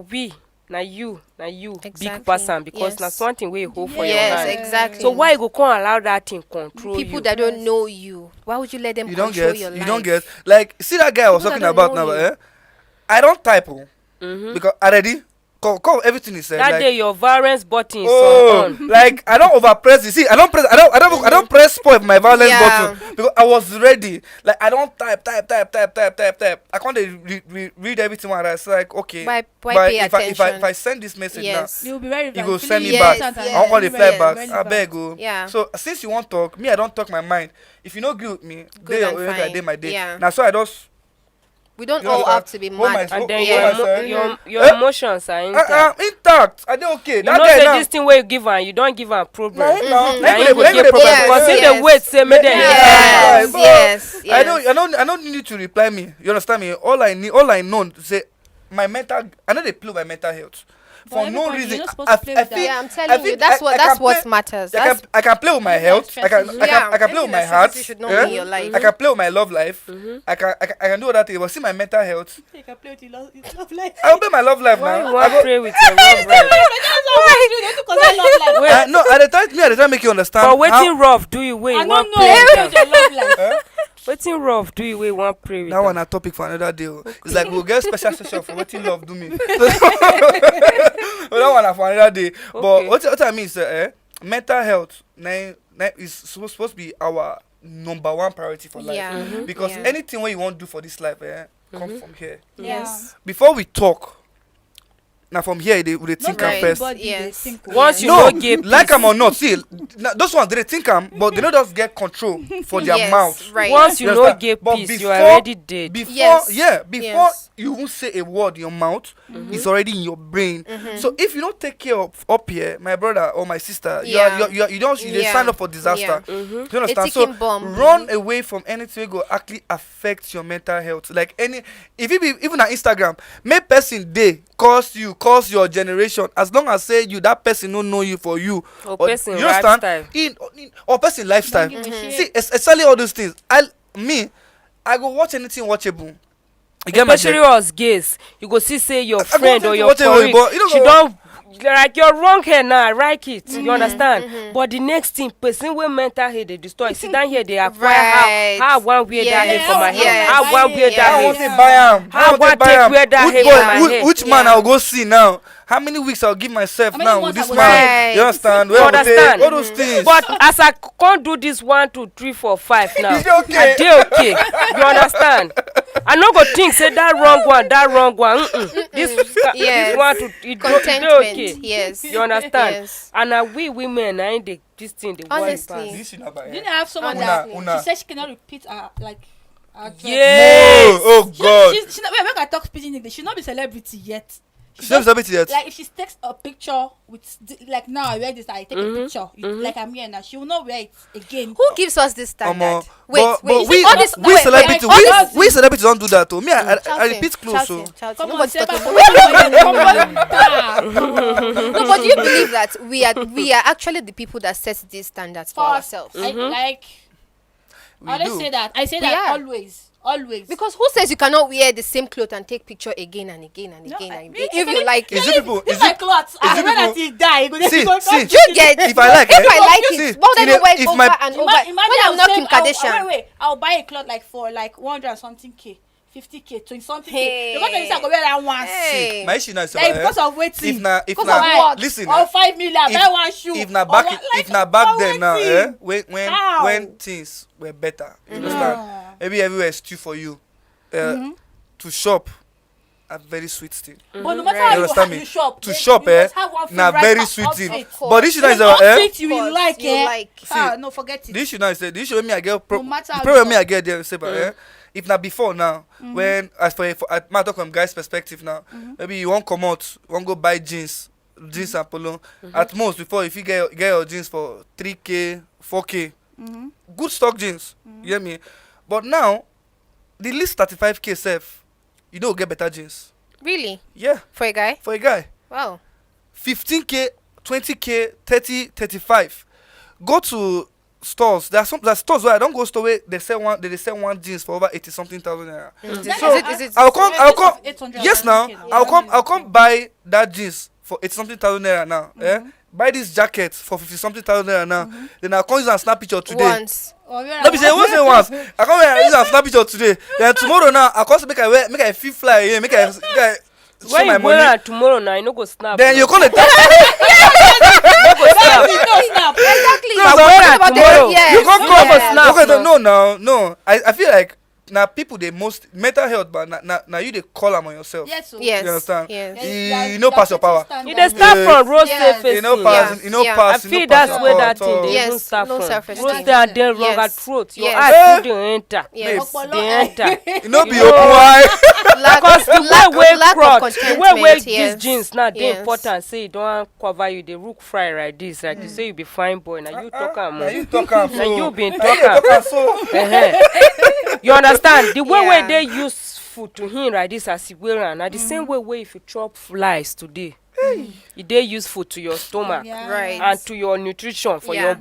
B: you, big
A: Exactly.
B: person because na
A: Yes.
B: something wey you hold for your
A: Yes.
B: hand.
A: Exactly.
B: So why you go come allow that thing control
A: People
B: you?
A: that don't know you, why would you let them
C: You don't
A: control
C: get.
A: your
C: You
A: life?
C: don't get. Like see that guy I was
A: People
C: talking
A: that
C: about
A: don't
C: now.
A: know you.
C: I don't type
B: Mhm.
C: because already. Call everything is said.
B: That
C: Like,
B: day your violence button is
C: oh,
B: on.
C: like I don't overpress. You see, I don't press spoil my violence
A: Yeah.
C: button because I was ready. Like I don't type. I can't read everything when I say like okay.
A: Why
C: but
A: pay
C: if
A: attention?
C: I send this message
A: Yes.
D: You'll be very
C: now, you go send me
A: Yes,
C: back.
A: yes,
C: I won't call the fly
A: yes.
C: back.
D: Very
C: I beg you.
A: Yeah.
C: So since you won't talk, me I don't talk my mind. If you no agree with me,
A: Good and fine.
C: day my day.
A: Yeah.
C: Now so I just
A: We don't
C: You
A: all
C: understand?
A: have to be
C: Hold
A: mad.
C: my-
B: And then
C: Yeah.
B: your
C: Eh?
B: emotions are intact.
C: intact. I dey okay.
B: You
C: That
B: know
C: guy
B: say
C: now.
B: this thing wey you give am, you don give am problem.
C: Nah, him now.
A: Mhm.
B: Na
C: Nah,
B: him
C: him
B: go
C: dey-
B: get
C: him dey
B: problem
A: Yes,
B: because him
A: yes.
B: dey wait say make dem
C: Yeah.
A: Yes.
C: Bro,
A: Yes.
C: I
A: Yes.
C: don't need you to reply me. You understand me? All I know to say my mental. I know they play with my mental health for no
D: everybody,
C: reason.
D: you're not supposed to play with that.
A: Yeah, I'm
C: I
A: telling
C: feel
A: you, that's
C: I
A: what
C: can
A: matters.
C: I
A: That's
C: can play with my health. I can play with my heart.
A: You should know
C: eh?
A: in your life.
C: I can play with my love life. I can do other things. But see my mental health.
D: You can play with your love life.
C: I will play my love life
B: Why you
C: now.
B: wan pray with your love life?
C: Wait. No, at the time make you understand.
B: But
C: how-
B: wetin rough do you wey
D: I
B: you wan
D: don't
B: pray
D: know.
B: with am?
D: Your love life.
C: eh?
B: Wetin rough do you wey you wan pray with
C: That one
B: am?
C: a topic for another day. Oh. It's like we'll get special session for what love do me. But that one are for another day. But
B: Okay.
C: what I mean is, mental health is supposed to be our number one priority for life.
A: Yeah.
C: Because
A: Yeah.
C: anything what you want to do for this life, come from here.
A: Yes.
C: Before we talk, now from here they think am first.
A: Yes.
B: Once you
C: No,
B: no get
C: like
B: peace,
C: am or not, see, those ones they think am, but they don't just get control for their
A: Yes,
C: mouth.
A: right.
B: once you no
C: understand?
B: get
C: But
B: peace, you are already dead.
C: Before,
A: Yes.
C: before
A: Yes.
C: you won't say a word in your mouth, it's already in your brain. So if you don't take care of up here, my brother or my sister,
A: Yeah.
C: you don't they
A: Yeah.
C: sign up for disaster.
A: Yeah.
C: Do you understand? So
A: ticking bomb.
C: run away from anything that go actually affect your mental health. Like any, if it be even on Instagram, make person day cause your generation. As long as say you that person don't know you for you
B: Or person
C: you understand
B: lifestyle.
C: or person lifestyle.
D: Don't give a shit.
C: See, especially all those things. I go watch anything watchable. You get my
B: Especially
C: drift?
B: us gays, you go see say your
C: go
B: friend
C: want
B: or
C: to
B: your
C: watch it,
B: colleague,
C: but you don't
B: she
C: go-
B: don't like your wrong hair now, I like it. You understand? But the next thing, person with mental head they destroy. Sit down here, they acquire
A: Right.
B: how I want wear that hair for my
A: Yes.
B: hair. How I want wear
A: Yeah.
B: that
C: I
B: hair.
C: want to buy am.
B: How
C: want
B: I
C: to buy
B: take
C: am.
B: wear that
C: Which
B: hair
C: boy-
B: for my
C: which-
B: hair?
C: Which man
A: Yeah.
C: I'll go see now? How many weeks I'll give myself
D: How many
C: now with
D: months
C: this
D: I
C: man?
D: go
A: Right.
C: You understand?
B: You
C: Where I go take
B: understand?
C: all those things.
B: But as I can't do this 1, 2, 3, 4, 5 now,
C: Is it okay?
B: I dey okay. You understand? I no go think say that wrong one.
A: Yes.
B: This one to it dey
A: Contentment.
B: okay.
A: Yes.
B: You understand?
A: Yes.
B: And we women, I ain't this thing they worry
A: Honestly.
B: pass.
C: This shit not bad,
D: Didn't
C: yeah.
D: I have someone
A: Una-
D: that
C: una.
D: she said she cannot repeat her her dress?
B: Yes.
C: Oh God.
D: She not, wait, make I talk speaking English. She's not be celebrity yet.
C: She don't stop it yet.
D: Like if she takes a picture with like now I wear this, I take a picture like I'm here now. She will not wear it again.
A: Who gives us this standard?
C: Omo,
A: Wait,
C: but
A: wait.
C: we
A: all this,
C: we
A: wait,
C: celebrity
A: all this-
C: we celebrities don't do that though. Me I
A: Shouting,
C: repeat close so.
A: shouting.
D: Come on,
A: Nobody's
D: say
A: talking.
D: about
A: No, but do you believe that we are actually the people that set these standards for ourselves?
D: Like
C: We
D: I
C: do.
D: don't say that. I say
A: We
D: that
A: are.
D: always.
A: Because who says you cannot wear the same clothes and take picture again and again and
D: No,
A: again
D: I-
A: and
D: me-
A: again? If you like
C: Is
A: it.
C: it people?
D: This
C: Is
D: my
C: it?
D: clothes.
C: is
D: I
C: it
D: wear that
C: people-
D: till die. You go there,
C: See,
D: you go
C: see.
A: Do you get
C: If I like
A: if
C: it,
A: I like
C: see,
A: it, why would I
C: in a-
A: not wear it
C: if
A: over
C: my-
A: and over?
D: Imagine
A: When I'm not Kim Kardashian.
D: Wait, I'll buy a cloth like for like 100 and something K, 50K, 20 something
A: Hey.
D: K. Because I say I go wear that one.
A: Hey.
C: My issue now is
D: Like
C: about,
D: because of waiting.
C: if
A: Because
C: na
A: of what?
C: listen.
D: Or 5 million,
C: if-
D: buy one shoe.
C: If na
D: Or
C: back
D: one- like,
C: if na back
D: for
C: then now,
D: waiting.
C: when
D: How?
C: things were better, you understand? Maybe everywhere is stew for you. To shop, a very sweet thing.
D: But no matter
A: Right.
D: how
C: You understand me?
D: you shop,
C: To shop,
D: you must have one
C: na
D: favorite
C: very
D: outfit.
C: sweet thing.
A: Of course.
C: But this shit now is
D: There's
C: about
D: outfit you
A: Of
D: will
A: course,
D: like,
A: you like.
D: No, forget it.
C: this should now say this should me I get
D: No matter how
C: the problem
D: you
C: me I get there say but if na before now when as for I might talk from guys perspective now maybe you won't come out won't go buy jeans and polo at most before if you get your jeans for 3K 4K good stock jeans you hear me but now the least 35K self you don't get better jeans
A: Really?
C: yeah
A: For a guy?
C: for a guy
A: Wow.
C: 15K 20K 30 35 go to stores there are stores where I don't go store where they sell one jeans for over 80 something thousand naira.
A: Is it
C: I'll come
D: It's 800
C: yes now
D: now.
C: I'll come buy that jeans for 80 something thousand naira now buy this jacket for 50 something thousand naira now then I'll come use and snap picture today
A: once?
C: no be say won't say once I come here and use and snap picture today then tomorrow now I come say make I feel fly again make I show
B: When
C: my
B: you
C: money
B: wear am tomorrow now, you no go snap.
C: then you come dey talk
A: Exactly.
C: No,
A: What
C: so-
A: about the-
B: tomorrow.
A: yes,
C: you come come
A: yes.
B: snap
C: okay
B: now.
C: no I feel like na people dey most mental health but na you dey call am on yourself.
D: Yes, so.
A: Yes.
C: You understand?
A: Yes.
C: You no pass your power.
B: You dey start from road
A: Yes.
B: safe
C: You no
B: facing.
C: pass.
A: Yeah.
C: You no
A: Yeah.
B: I
C: pass. you no
B: feel
C: pass
B: that's
C: at
B: where
C: all,
B: that
C: at
B: thing
C: all.
B: dey even
A: Yes,
B: start
A: low
B: from.
A: self-esteem.
B: Road there and then wrong
A: Yes.
B: at throat. Your
A: Yes.
B: eye too dey enter.
A: Yes.
B: Dey enter.
C: You no be
B: No.
C: open wide.
A: Lack,
B: The
A: lack,
B: way
A: lack of
B: crotch, the way
A: contentment.
B: these
A: Yes.
B: jeans now dey
A: Yes.
B: important. Say you don't cover you, dey look fry like this. Like you say you be fine boy. Now you talk am.
C: Na you talk am so.
B: Na you been
C: Na you
B: talk
C: talk am so.
B: You understand the way
A: Yeah.
B: they use food to him like this as he wear am na the same way if you chop flies today e dey useful to your stomach
A: Right.
B: and to your nutrition for
A: Yeah.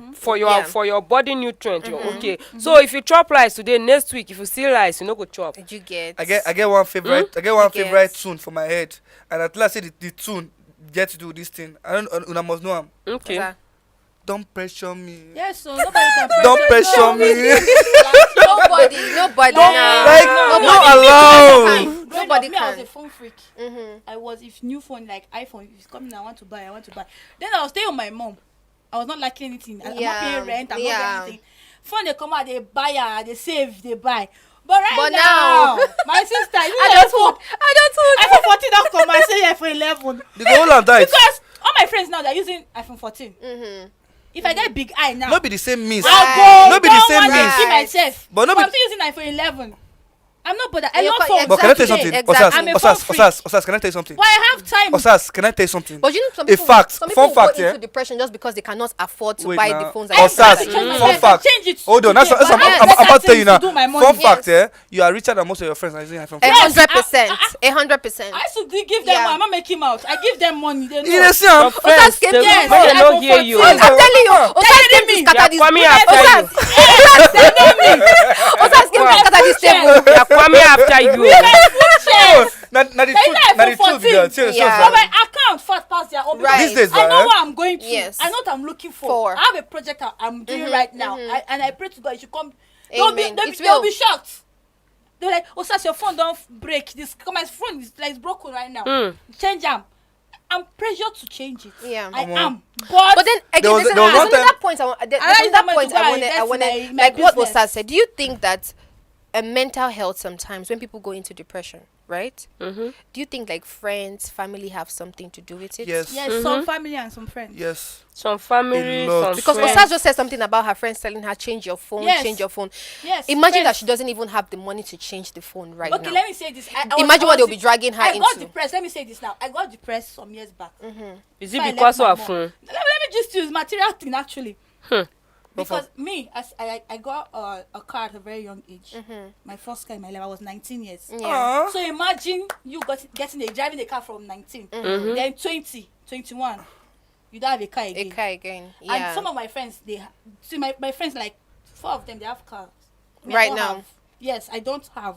B: for your body nutrient you're okay so if you chop rice today next week if you see rice you no go chop.
A: Did you get?
C: I get one favorite. I get one
A: You
C: favorite
A: get.
C: tune for my head, and at last say the tune get to do this thing. I don't. Una must know am.
B: Okay.
A: Sir.
C: Don't pressure me.
D: Yes, so nobody can
C: Don't pressure me.
A: Nobody now.
C: Like
A: Nobody.
C: not allowed.
A: Nobody
D: Me, I was
A: can.
D: a phone freak.
A: Mhm.
D: I was if new phone like iPhone is coming, I want to buy. Then I was staying with my mom. I was not liking anything. I'm not
A: Yeah.
D: paying rent. I'm
A: Yeah.
D: not doing anything. Phone they come out, they buy, they save, they buy. But now, my sister, you know,
A: Adulthood.
D: iPhone 14 don't come and say iPhone 11.
C: The whole and that.
D: Because all my friends now, they're using iPhone 14. If I get big eye now,
C: Not be the same miss.
D: I'll go.
C: Not be the same
D: want to
C: miss.
D: see myself.
C: But
D: But
C: not
D: I'm
C: be.
D: still using iPhone 11. I'm not bothered. I
A: You're
D: love
A: quite-
D: phones.
C: But can I tell you something?
A: Exactly.
D: I'm a phone freak.
C: Osas, can I tell you something?
D: But I have time.
C: Osas, can I tell you something?
A: But you know, some
C: A
A: people,
C: fact,
A: some people
C: fun fact,
A: go into
C: yeah?
A: depression just because they cannot afford to
C: Wait
A: buy
C: now.
A: the phones.
D: I
A: that
C: Osas,
D: have to change my
C: fun
D: life.
C: fact.
D: Change it
C: Hold on,
D: today,
C: that's
D: but
C: I'm
D: I have
C: about to
D: better
C: tell you
D: things
C: now.
D: to do my
C: Fun
D: money.
C: fact, yeah? You are richer than most of your friends. Are using iPhone.
D: Yes.
A: 100%. 100%.
D: I used to give them
A: Yeah.
D: money. I'm not making out. I give them money. They know.
C: You see, I'm.
B: Friends,
A: came
B: they
A: to
D: yes.
B: when they
D: I
B: don't
D: go
B: hear
D: for
B: you.
D: tea.
A: I'm telling you, Osas came to
D: me.
A: scatter
B: They're
A: this.
B: coming after you.
D: They know me.
A: Osas came to scatter this table.
B: They're coming after you.
D: Yes.
C: Now the
D: They
C: truth,
D: know
C: now the
D: iPhone
C: truth, be that.
D: 14.
A: Yeah.
D: So my account first pass their own.
A: Right.
C: These days,
D: I know
C: eh?
D: what I'm going through.
A: Yes.
D: I know what I'm looking for.
A: For.
D: I have a project I'm doing right now, and I pray to God it should come.
A: Amen. It
D: They'll
A: will.
D: be shocked. They're like, "Oh, sir, your phone don't break. This my phone is like it's broken right now. Change them." I'm pressured to change it.
A: Yeah.
D: I
C: Come on.
D: am. But
A: But then again,
C: There was-
A: there's
C: there was one
A: another
C: time-
A: point. There's
D: like
A: another
D: someone
A: point
D: to go
A: I
D: and
A: wanted.
D: invest in my
A: Like what
D: business.
A: Osas said. Do you think that mental health sometimes when people go into depression, right? Do you think like friends, family have something to do with it?
C: Yes.
D: yes, some family and some friends.
C: Yes.
B: Some family,
C: A lot.
B: some
A: Because
B: friends.
A: Osas just said something about her friends telling her change your phone,
D: Yes.
A: change your phone.
D: Yes.
A: Imagine that
D: friends.
A: she doesn't even have the money to change the phone right
D: Okay,
A: now.
D: let me say this. I
A: Imagine what
D: was-
A: they'll be dragging her
D: I got
A: into.
D: depressed. Let me say this now. I got depressed some years back.
B: Is
D: So
B: it
D: I
B: because
D: left
B: of
D: my
B: her
D: mom.
B: phone?
D: Let me just use material thing actually.
B: Hmm.
D: Because me, as I got a car at a very young age. My first car in my life, I was 19 years.
A: Yeah.
C: Aw.
D: So imagine you driving a car from 19, then 20, 21. You don't have a car again.
A: A car again. Yeah.
D: And some of my friends, my friends, like 4 of them, they have cars. Me, I
A: Right
D: don't
A: now.
D: have. Yes, I don't have.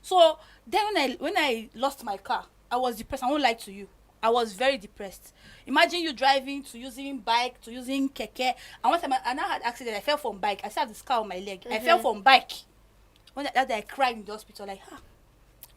D: So then when I lost my car, I was depressed. I won't lie to you. I was very depressed. Imagine you driving to using bike to using keke. And one time I now had accident. I fell from bike. I still have the scar on my leg. I fell from bike. When that day I cried in the hospital, like,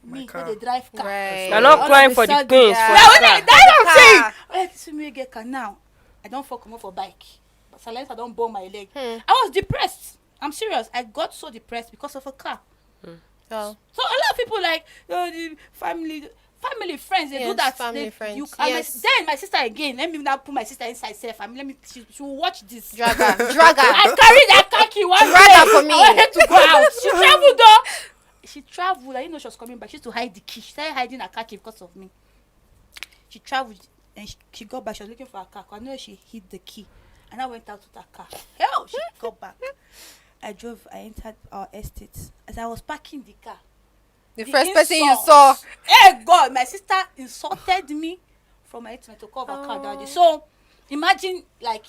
D: me,
C: car.
D: not the drive car.
A: Right.
B: You're not
D: All
B: crying
D: of a
B: for the
D: sudden-
B: pains.
A: Yeah.
B: For
D: Yeah, when
B: the
D: I,
B: car.
D: that's what I'm saying.
A: Car.
D: When I see me get car now, I don't fuck come for bike. But silence, I don't burn my leg.
A: Hmm.
D: I was depressed. I'm serious. I got so depressed because of a car.
A: Oh.
D: So a lot of people like the family, friends, they do
A: Yes,
D: that.
A: family,
D: they,
A: friends.
D: You, and
A: Yes.
D: then my sister again. Let me now put my sister inside self. I mean, she will watch this.
A: Drag her. Drag her.
D: I carried that khaki one
A: Drag
D: day.
A: her for me.
D: I wanted to go out. She traveled though. She traveled. I didn't know she was coming back. She used to hide the key. She started hiding her khaki because of me. She traveled and she got back. She was looking for her car. I know she hid the key. And I went out with her car. Hell, she got back. I entered our estate. As I was parking the car,
A: The
D: the
A: first person you
D: insult.
A: saw.
D: Hey God, my sister insulted me from my head to my toe, cover car that day. So imagine like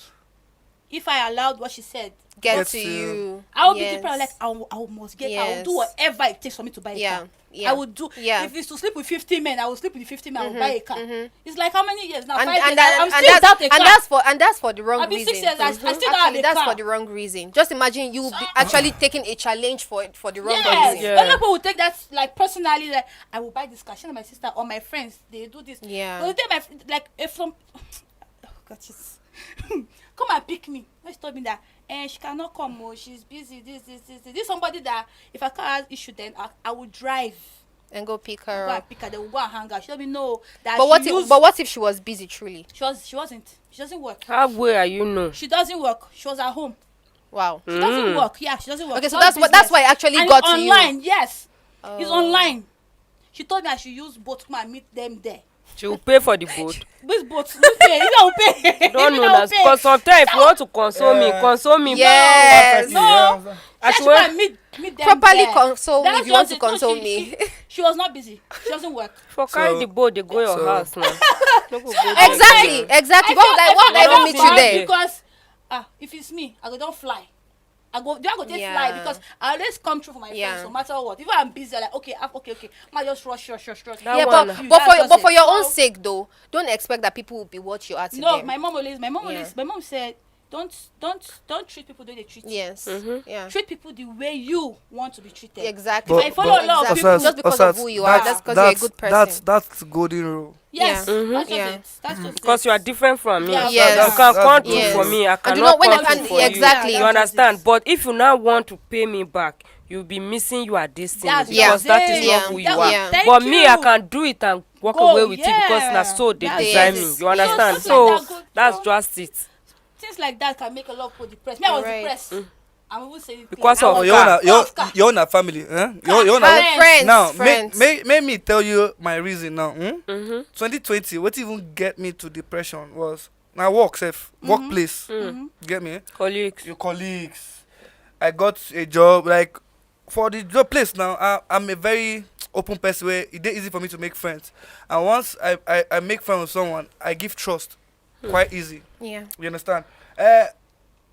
D: if I allowed what she said,
A: Get
C: Get
A: to
C: to-
A: you.
D: I will
A: Yes.
D: be depressed. Like I must get. I will
A: Yes.
D: do whatever it takes for me to buy a
A: Yeah.
D: car.
A: Yeah.
D: I would do.
A: Yeah.
D: If it's to sleep with 50 men, I will sleep with the 50 men. I will buy a car. It's like how many years now?
A: And,
D: 5 years.
A: and, that,
D: I'm
A: and,
D: still without a car.
A: that's for the wrong
D: I've been
A: reason.
D: 6 years. I still don't have
A: Actually,
D: a
A: that's
D: car.
A: for the wrong reason. Just imagine you be actually taking a challenge for the wrong
D: Yes,
A: reason.
B: Yeah.
D: a lot of people will take that like personally. Like I will buy this car. She and my sister or my friends, they do this.
A: Yeah.
D: But they take like if some, oh God, Jesus, come and pick me. She told me that she cannot come. Oh, she's busy. This somebody that if a car has issue, then I will drive.
A: And go pick
D: Go
A: her
D: and
A: up.
D: pick her. They will go and hang out. She told me no. That
A: But
D: she
A: what if she was busy truly?
D: She wasn't. She doesn't work.
B: How well are you know?
D: She doesn't work. She was at home.
A: Wow.
D: She doesn't work. Yeah, she doesn't work.
A: Okay,
D: She
A: so
D: does
A: that's why it
D: business.
A: actually
D: And
A: got
D: it's
A: to you.
D: online. Yes, it's
A: Oh.
D: online. She told me I should use both. Come and meet them there.
B: She will pay for the boat.
D: Which boat? Who pay? You don't pay.
B: Don't
D: You
B: know
D: don't
B: that
D: pay.
B: because sometimes if you want to console me.
A: Yes.
D: No.
B: I
D: She
B: swear.
D: should meet them
A: Properly
D: there.
A: console me
D: That's
A: if you want to
D: just it. No,
A: console
D: she-
A: me.
D: She was not busy. She doesn't work.
B: For carry
C: So-
B: the boat, they go your
C: so-
B: house now. No go there.
A: Exactly. Exactly. Why would I even meet you there?
D: Because if it's me, I go don't fly. I go take
A: Yeah.
D: fly because I always come through for my
A: Yeah.
D: friends no matter what. If I'm busy, I'm like okay. I just rush.
B: That
A: Yeah,
B: one.
A: but for your own sake though, don't expect that people will be what you are to
D: No,
A: them.
D: my mom
A: Yeah.
D: said don't treat people the way they treat you.
A: Yes. Yeah.
D: Treat people the way you want to be treated.
A: Exactly.
C: But-
D: I follow a lot of
A: Exactly.
D: people.
A: Just because of who you are, that's because you're a good person.
C: That's golden rule.
D: Yes,
A: Yeah.
D: that's just
A: Yeah.
D: it. That's just
B: Because
D: it.
B: you are different from me.
D: Yeah,
B: You
A: yes.
B: can come through
A: Yes.
B: for me. I
A: And you
B: cannot
A: know, when
B: come
A: it-
B: through
A: and-
B: for you.
A: exactly.
B: You understand? But if you now want to pay me back, you'll be missing your destiny
D: That's
B: because that is
D: it.
B: not who you
A: Yeah.
B: are.
A: Yeah.
D: Thank
B: But me, I
D: you.
B: can do it and walk
D: Go,
B: away with it because
D: yeah.
B: na so they
D: That's
B: design
A: it.
B: me. You understand?
D: Stuff
B: So
D: like that go-
B: that's just it.
D: Things like that can make a lot of people depressed. Me, I was
A: Right.
D: depressed. I'm even saying it
B: Because
D: clear.
B: of
D: I was-
C: You're on
D: Because of
C: you're on a family, huh? You're on
D: Friends.
C: a
A: Friends.
C: now.
A: Friends.
C: Make me tell you my reason now. 2020,
B: Mm-hmm.
C: what even get me to depression was now work, safe workplace. Get me?
B: Colleagues.
C: Your colleagues. I got a job like for the job place now. I'm a very open person where it's easy for me to make friends, and once I make friends with someone, I give trust quite easy.
A: Yeah.
C: You understand?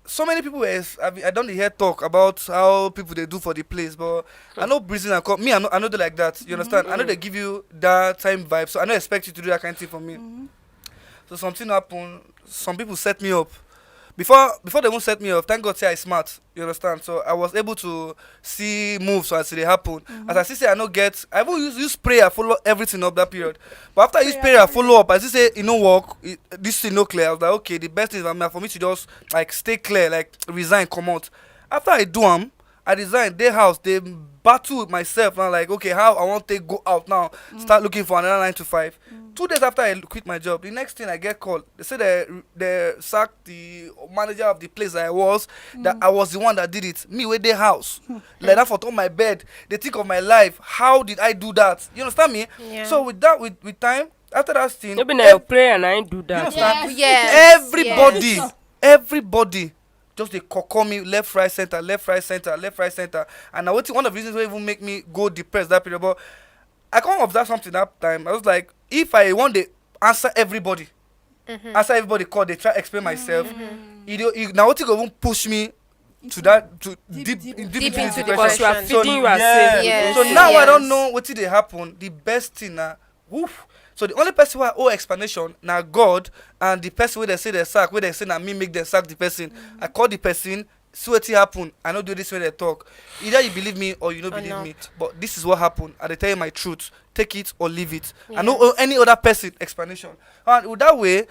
C: So many people I don't hear talk about how people they do for the place, but I know breathing and me. I know they like that. You understand? I know they give you that time vibe, so I don't expect you to do that kind of thing for me. So something happened. Some people set me up. Before they won't set me up, thank God say I smart. You understand? So I was able to see moves as they happen. As I see say I no get, I will use prayer follow everything up that period. But after I use prayer follow up, I see say it no work, this thing no clear. I was like, okay, the best thing is for me to just like stay clear, like resign, come out. After I do I resign, they house, they battle with myself now, like, okay, how I want to go out now, start looking for another 9 to 5. 2 days after I quit my job, the next thing I get called, they say they sacked the manager of the place that I was, that I was the one that did it. Me with their house, like that for on my bed. They think of my life. How did I do that? You understand me?
A: Yeah.
C: So with that, with time, after that thing,
B: Maybe now you pray and I ain't do
C: you
B: that.
C: understand?
A: Yes.
C: Everybody,
A: Yes.
C: everybody just they call me left, right, center, left, right, center, left, right, center. And now one of the reasons why even make me go depressed that period. But I can't observe something that time. I was like, if I want to answer everybody, answer everybody call, they try explain myself. Now what you go even push me to that to deep into
A: into
C: depression.
B: Because you are
A: depression.
B: feeding yourself.
A: Yes.
C: So now I don't
A: Yes.
C: know what did they happen. The best thing now, woof. So the only person who I owe explanation now God, and the person where they say they sack, where they say na me make them sack the person. I call the person, see what happen. I don't do this when they talk. Either you believe me or you don't believe me. But this is what happened. And they tell you my truth. Take it or leave it. I don't owe any other person explanation. And with that way,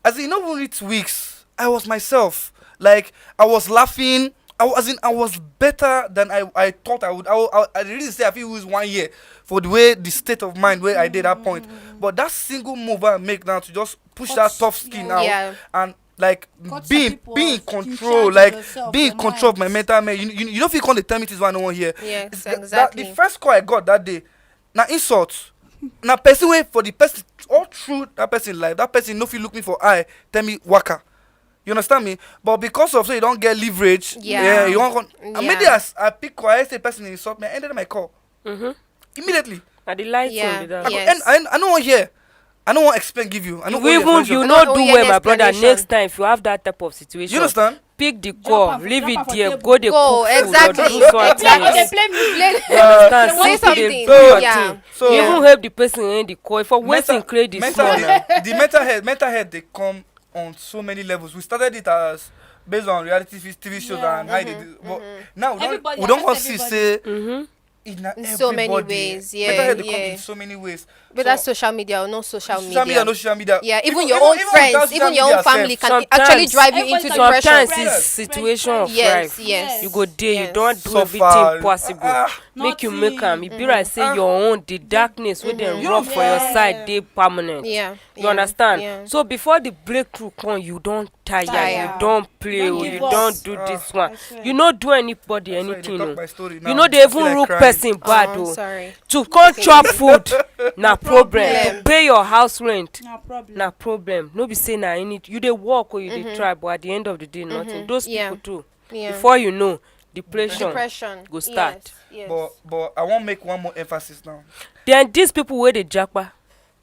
C: as in not only 2 weeks, I was myself. Like I was laughing. I was better than I thought I would. I really say I feel it was 1 year for the way the state of mind where I did that point. But that single move I make now to just push that tough skin out and like
D: Cut
C: being
D: some people
C: in
D: off,
C: control,
D: in charge of
C: like
D: yourself,
C: being in
D: your
C: control of my
D: mind.
C: mental man. You don't feel come to tell me this one no one here.
A: Yes,
C: It's that
A: exactly.
C: the first call I got that day, now insult. Now person way for the person all through that person life, that person no feel look me for eye, tell me waka. You understand me? But because of so you don't get leverage, you want immediately as I pick call, I say person insult me, I ended my call. Immediately.
B: And the light
A: Yeah.
B: thing be that.
C: I go,
A: Yes.
C: I don't want hear. I don't want explain give you. I don't
B: You
C: want
B: even you
A: I
B: not
A: don't
B: do
A: owe you
B: well,
A: any
B: my brother.
A: explanation.
B: Next time, if you have that type of situation,
C: You understand?
B: pick the call, leave
D: drop
B: it
D: am for
B: there,
D: table.
B: go the
A: Go,
B: cook food
A: exactly.
B: or do something
A: Exactly.
B: else.
D: They play music.
B: You understand?
A: Say
B: Something
A: something.
B: dey do your
A: Yeah.
B: thing.
C: So
B: You even help the person in the call. For waiting, create this
C: mental,
B: small now.
C: the mental health they come on so many levels. We started it as based on reality TV shows and how they do. But now
D: Everybody
C: we don't
D: affects
C: want to say
B: Mm-hmm.
C: in
A: so many
C: everybody.
A: ways, yeah,
C: Mental health they
A: yeah.
C: come in so many ways.
A: Whether
C: So,
A: social media or no social
C: social media,
A: media.
C: no social media.
A: Yeah, even your own
C: without
A: friends,
C: social
A: even your
C: media
A: own family
C: sef.
A: can
B: Sometimes-
A: actually drive you into
D: Everybody
A: depression.
B: Sometimes it's situation of
A: Yes,
B: life.
A: yes.
B: You go there, you
A: Yes.
B: don't do
C: So
B: everything
C: far,
B: possible. Make you make am. It be like say your own the darkness with them
C: You
B: rub
C: don't-
B: for your side, they permanent.
A: Yeah.
B: You understand?
A: Yeah.
B: So before the breakthrough come, you don't tire,
A: Tire.
B: you don't play,
D: Don't
B: or
D: give
B: you
D: up.
B: don't do this one.
D: I swear.
B: You not do anybody
C: That's why they
B: anything.
C: talk
B: Oh.
C: my story
B: You
C: now.
B: know they
C: I feel
B: even
C: like
B: look
C: crying.
B: person bad
A: Oh,
B: oh.
A: sorry.
B: To come chop food, na problem.
A: Problem.
B: To pay your house rent,
D: No problem.
B: na problem. No be say na any you dey work or you dey try, but at the end of the day, nothing. Those
A: Yeah.
B: people too.
A: Yeah.
B: Before you know, depression.
A: Depression
B: go start.
A: Yes.
C: But I want make one more emphasis now.
B: Then these people wey dey japa,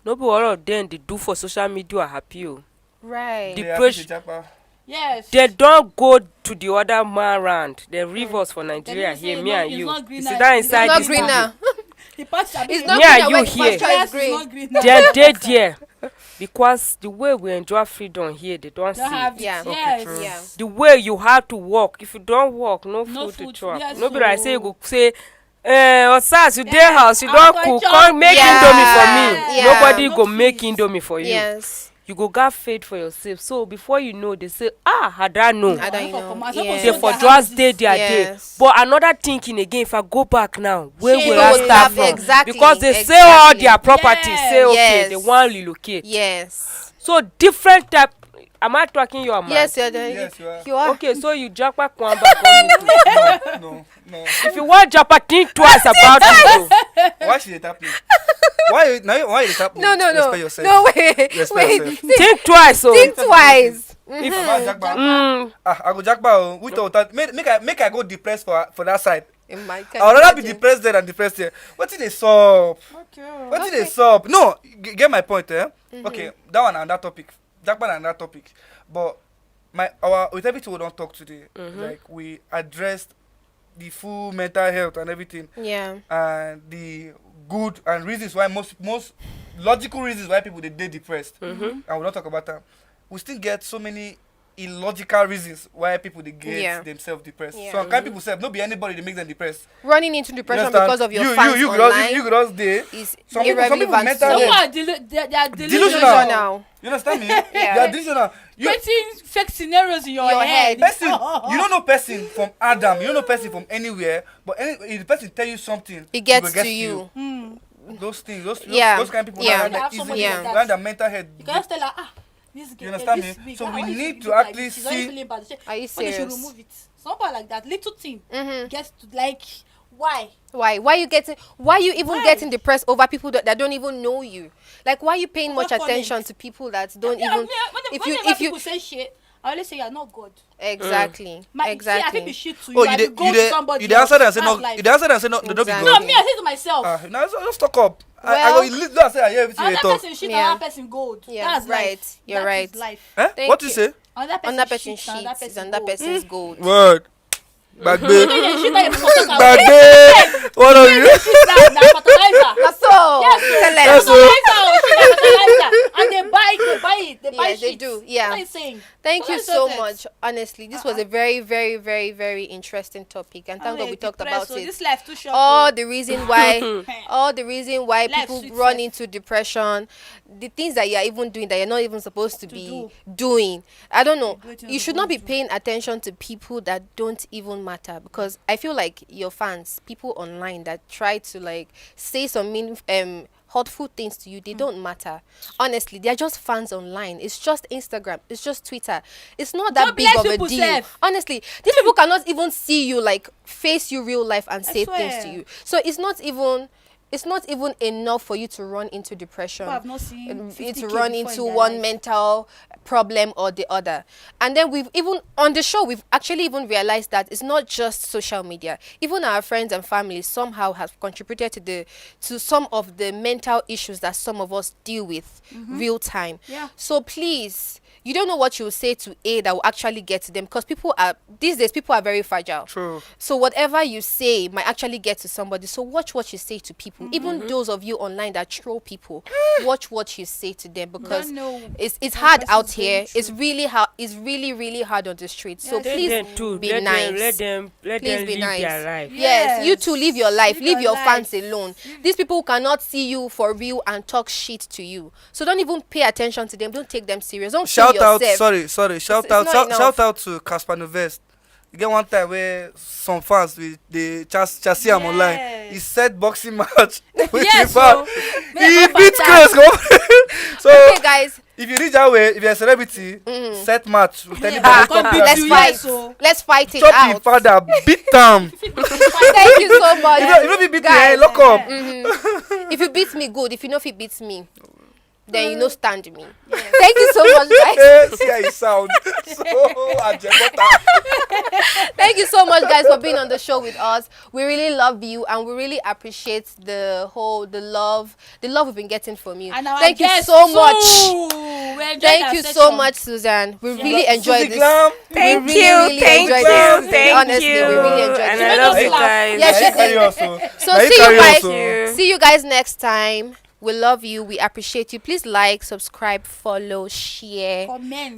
B: no be all of them dey do for social media are happy o.
A: Right.
B: The
C: They happy
B: Depression.
C: to japa.
D: Yes.
B: They don go to the other man round. They leave us for
D: They
B: Nigeria
D: didn't say
B: here,
D: it's
B: me
D: not-
B: and
D: it's
B: you.
D: not
B: You
D: greener.
B: sit down
D: It's
B: inside
A: It's not
B: this
A: greener.
D: The pasture.
A: It's
B: Me
A: not
B: and
A: greener
B: you
A: when the
B: here.
A: pasture is green.
B: They dey there because the way we enjoy freedom here, they don't see.
D: Don't have it.
A: Yeah.
D: Yes.
C: true.
A: Yeah.
B: The way you have to work. If you don't work, no
D: No
B: food to
D: food,
B: chop.
D: yes,
B: No be like say you
D: so-
B: go say, Osas, you dey
D: Yeah,
B: house, you
D: I
B: don
D: go
B: cook,
D: chop.
B: come make
A: Yeah.
B: indomie for me.
A: Yeah.
B: Nobody
D: No
B: go
D: fees.
B: make indomie for you.
A: Yes.
B: you go get faith for yourself. So before you know, they say, had I known,
A: I don't know.
D: Yeah.
B: they for just stay their day.
A: Yes.
B: But another thinking again, if I go back now, where
D: Shame.
B: will I
A: They
B: start
A: will
B: from?
A: exactly,
B: Because they sell all their property,
D: Yes.
B: say okay,
A: Yes.
B: they want relocate.
A: Yes.
B: So different type. Am I talking you? Am I?
A: Yes, you're there.
C: Yes, you are.
A: You are.
B: Okay, so you japa kwamba come
C: No.
B: If you want japa, think twice about it.
C: Why should it happen? Why you tap me?
A: No.
C: Respect yourself.
A: No, wait.
C: Respect
A: Wait.
C: yourself.
B: Think twice. So
A: Think twice.
B: if
C: I go jackpot. We thought make I go depressed for that side.
A: In my
C: I would rather be depressed there than depressed here. What did they solve? What did they solve? No, get my point, eh? Okay, that one and that topic. Jackpot and that topic. But with everything we don't talk today, like we addressed the full mental health and everything,
A: Yeah.
C: and the good and reasons why most logical reasons why people they depressed. And we'll not talk about that. We still get so many illogical reasons why people they get themselves depressed.
A: Yeah.
C: So kind people say no be anybody they make them depressed.
A: Running into
C: You
A: depression
C: understand?
A: because of your fans
C: you
A: online
C: you just there.
A: is
C: Some people
A: irrelevant.
C: mental
A: to
C: health.
A: you.
D: Some are they are
C: Delusional.
A: Delusional.
C: You understand me?
A: Yeah.
C: They are delusional.
D: creating fake scenarios in your
A: Your
D: head.
A: head.
C: Person, you don't know person from Adam, you don't know person from anywhere, but if the person tell you something,
A: It gets
C: will get
A: to you.
C: Those things, those
A: Yeah.
C: those kind of people
A: Yeah.
C: that
D: Have
C: have
D: somebody
C: easy,
A: like
D: that.
C: that their mental health.
D: You can just tell her, this girl,
C: You understand
D: this
C: me?
D: week,
C: So we
D: why she
C: need to
D: look like
C: at
D: this?
C: least
D: She's always
C: see-
D: feeling bad.
A: Are you
D: But they should
A: serious?
D: remove it. Something like that. Little thing
A: Mm-hmm.
D: gets to like why?
A: Why you even
D: Why?
A: getting depressed over people that don't even know you? Like why you paying much
D: Over
A: attention
D: comments.
A: to people that don't
D: Yeah,
A: even
D: whenever people say shit, I always say you're not God.
A: exactly
D: See, I
A: exactly
D: think be shit to you.
C: Oh,
D: I
C: you
D: will go to somebody
C: you the answer and
D: else.
C: say
D: That's
C: no.
D: life.
C: You the answer and say no. Don't be
A: Exactly.
C: God.
D: No, me, I say to myself.
C: Now just talk up. I
A: Well-
C: go listen. I say I hear everything you
D: Another
C: talk.
D: person shit,
A: Yeah.
D: another person gold.
A: Yeah,
D: That's
A: right.
D: life.
A: You're
D: That
A: right.
D: is life.
C: Eh?
A: Thank
C: What you
A: you.
C: say?
A: another person
D: shit, another
A: cheats
D: person
A: another
D: gold.
A: person's gold.
C: Word. Bagbe.
D: Shit that you put on
C: Bagbe. What are you?
D: Shit na fertilizer.
A: That's all.
D: Yes,
A: Tell
C: Yes,
A: them.
C: so-
D: fertilizer. And they buy it. They buy
A: Yeah, they
D: shit.
A: do. Yeah.
D: What are you saying?
A: Thank
D: So
A: you
D: let's
A: so
D: just-
A: much. Honestly, this was a very, very, very, very interesting topic, and thank God we talked about
D: So
A: it.
D: this life too short.
A: All the reason why,
D: Life
A: people
D: sweet
A: run
D: self.
A: into depression, the things that you're even doing that you're not even supposed to be
D: do.
A: doing. I don't know.
D: Great things
A: You
D: to
A: should
D: go
A: not be
D: do.
A: paying attention to people that don't even matter, because I feel like your fans, people online that try to like say some hurtful things to you, they don't matter. Honestly, they're just fans online. It's just Instagram. It's just Twitter. It's not that
D: God
A: big
D: bless
A: of a
D: people
A: deal.
D: sef.
A: Honestly, these people cannot even see you, like face you real life and say things to
D: swear.
A: you. So it's not even enough for you to run into depression.
D: I've not seen
A: It's
D: 50K
A: run
D: before
A: into
D: in their
A: one
D: life.
A: mental problem or the other. And then we've even on the show we've actually even realized that it's not just social media. Even our friends and family somehow have contributed to some of the mental issues that some of us deal with real time.
D: Yeah.
A: So please, you don't know what you will say to A that will actually get to them, because these days people are very fragile.
C: True.
A: So whatever you say might actually get to somebody. So watch what you say to people. Even those of you online that troll people, watch what you say to them, because
D: Don't know
A: it's
D: what
A: hard
D: person's
A: out
D: going
A: here.
D: through.
A: It's really hard. It's really, really hard on the streets. So
D: Yes.
B: Let
A: please
B: them too.
A: be
B: Let
A: nice.
B: them let them
A: Please be
B: live
A: nice.
B: their life.
A: Yes, you too live your life.
D: Live
A: Leave your
D: your
A: fans
D: life.
A: alone. These people cannot see you for real and talk shit to you. So don't even pay attention to them. Don't take them serious. Don't
C: Shout
A: kill
C: out,
A: yourself.
C: sorry. Shout
A: it's
C: out,
A: not enough.
C: shout out to Casper Novest. You get one time where some fans they chassis him online. He said boxing match with
D: Yes,
C: the fan.
D: so-
C: He
D: Make
C: beat
D: up
C: Chris. So
A: Okay, guys.
C: if you reach that way, if you're a celebrity, set match with anybody.
D: Ah,
C: come
D: come
C: to
D: beat
C: that
A: Let's
D: you,
C: video.
A: fight.
D: yes, so-
A: Let's fight it
C: Chop
A: out.
C: the father, beat them.
A: Thank you so much.
C: If you beat me,
A: Guys,
C: lock up.
A: If you beat me, good. If you know if you beat me, then you know stand me. Thank you so much, guys.
C: See how you sound. So ajebota.
A: Thank you so much, guys, for being on the show with us. We really love you, and we really appreciate the love we've been getting from you.
D: And our
A: Thank you
D: guests
A: so
D: too.
A: much.
D: We enjoyed
A: Thank
D: our
A: you so
D: session.
A: much, Suzanne. We really enjoyed
C: Susie
A: this.
C: Glam.
B: Thank
A: really,
B: you,
A: really
B: thank
A: enjoyed
B: you,
A: this.
B: thank
A: Honestly,
B: you.
A: we really enjoyed
B: And
A: this.
B: I love
D: Make
B: you
D: us laugh.
B: guys.
A: Yes,
C: Now
A: you
C: you carry
A: did.
C: us, so.
A: So
C: Now you
A: see you
C: carry us,
A: guys.
C: so.
A: See you guys next time. We love you. We appreciate you. Please like, subscribe, follow, share,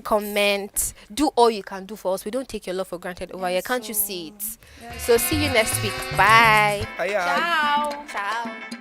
A: comment. Do all you can do for us. We don't take your love for granted over here. Can't you see it? So see you next week. Bye.
C: Aye, aye.
D: Ciao.
A: Ciao.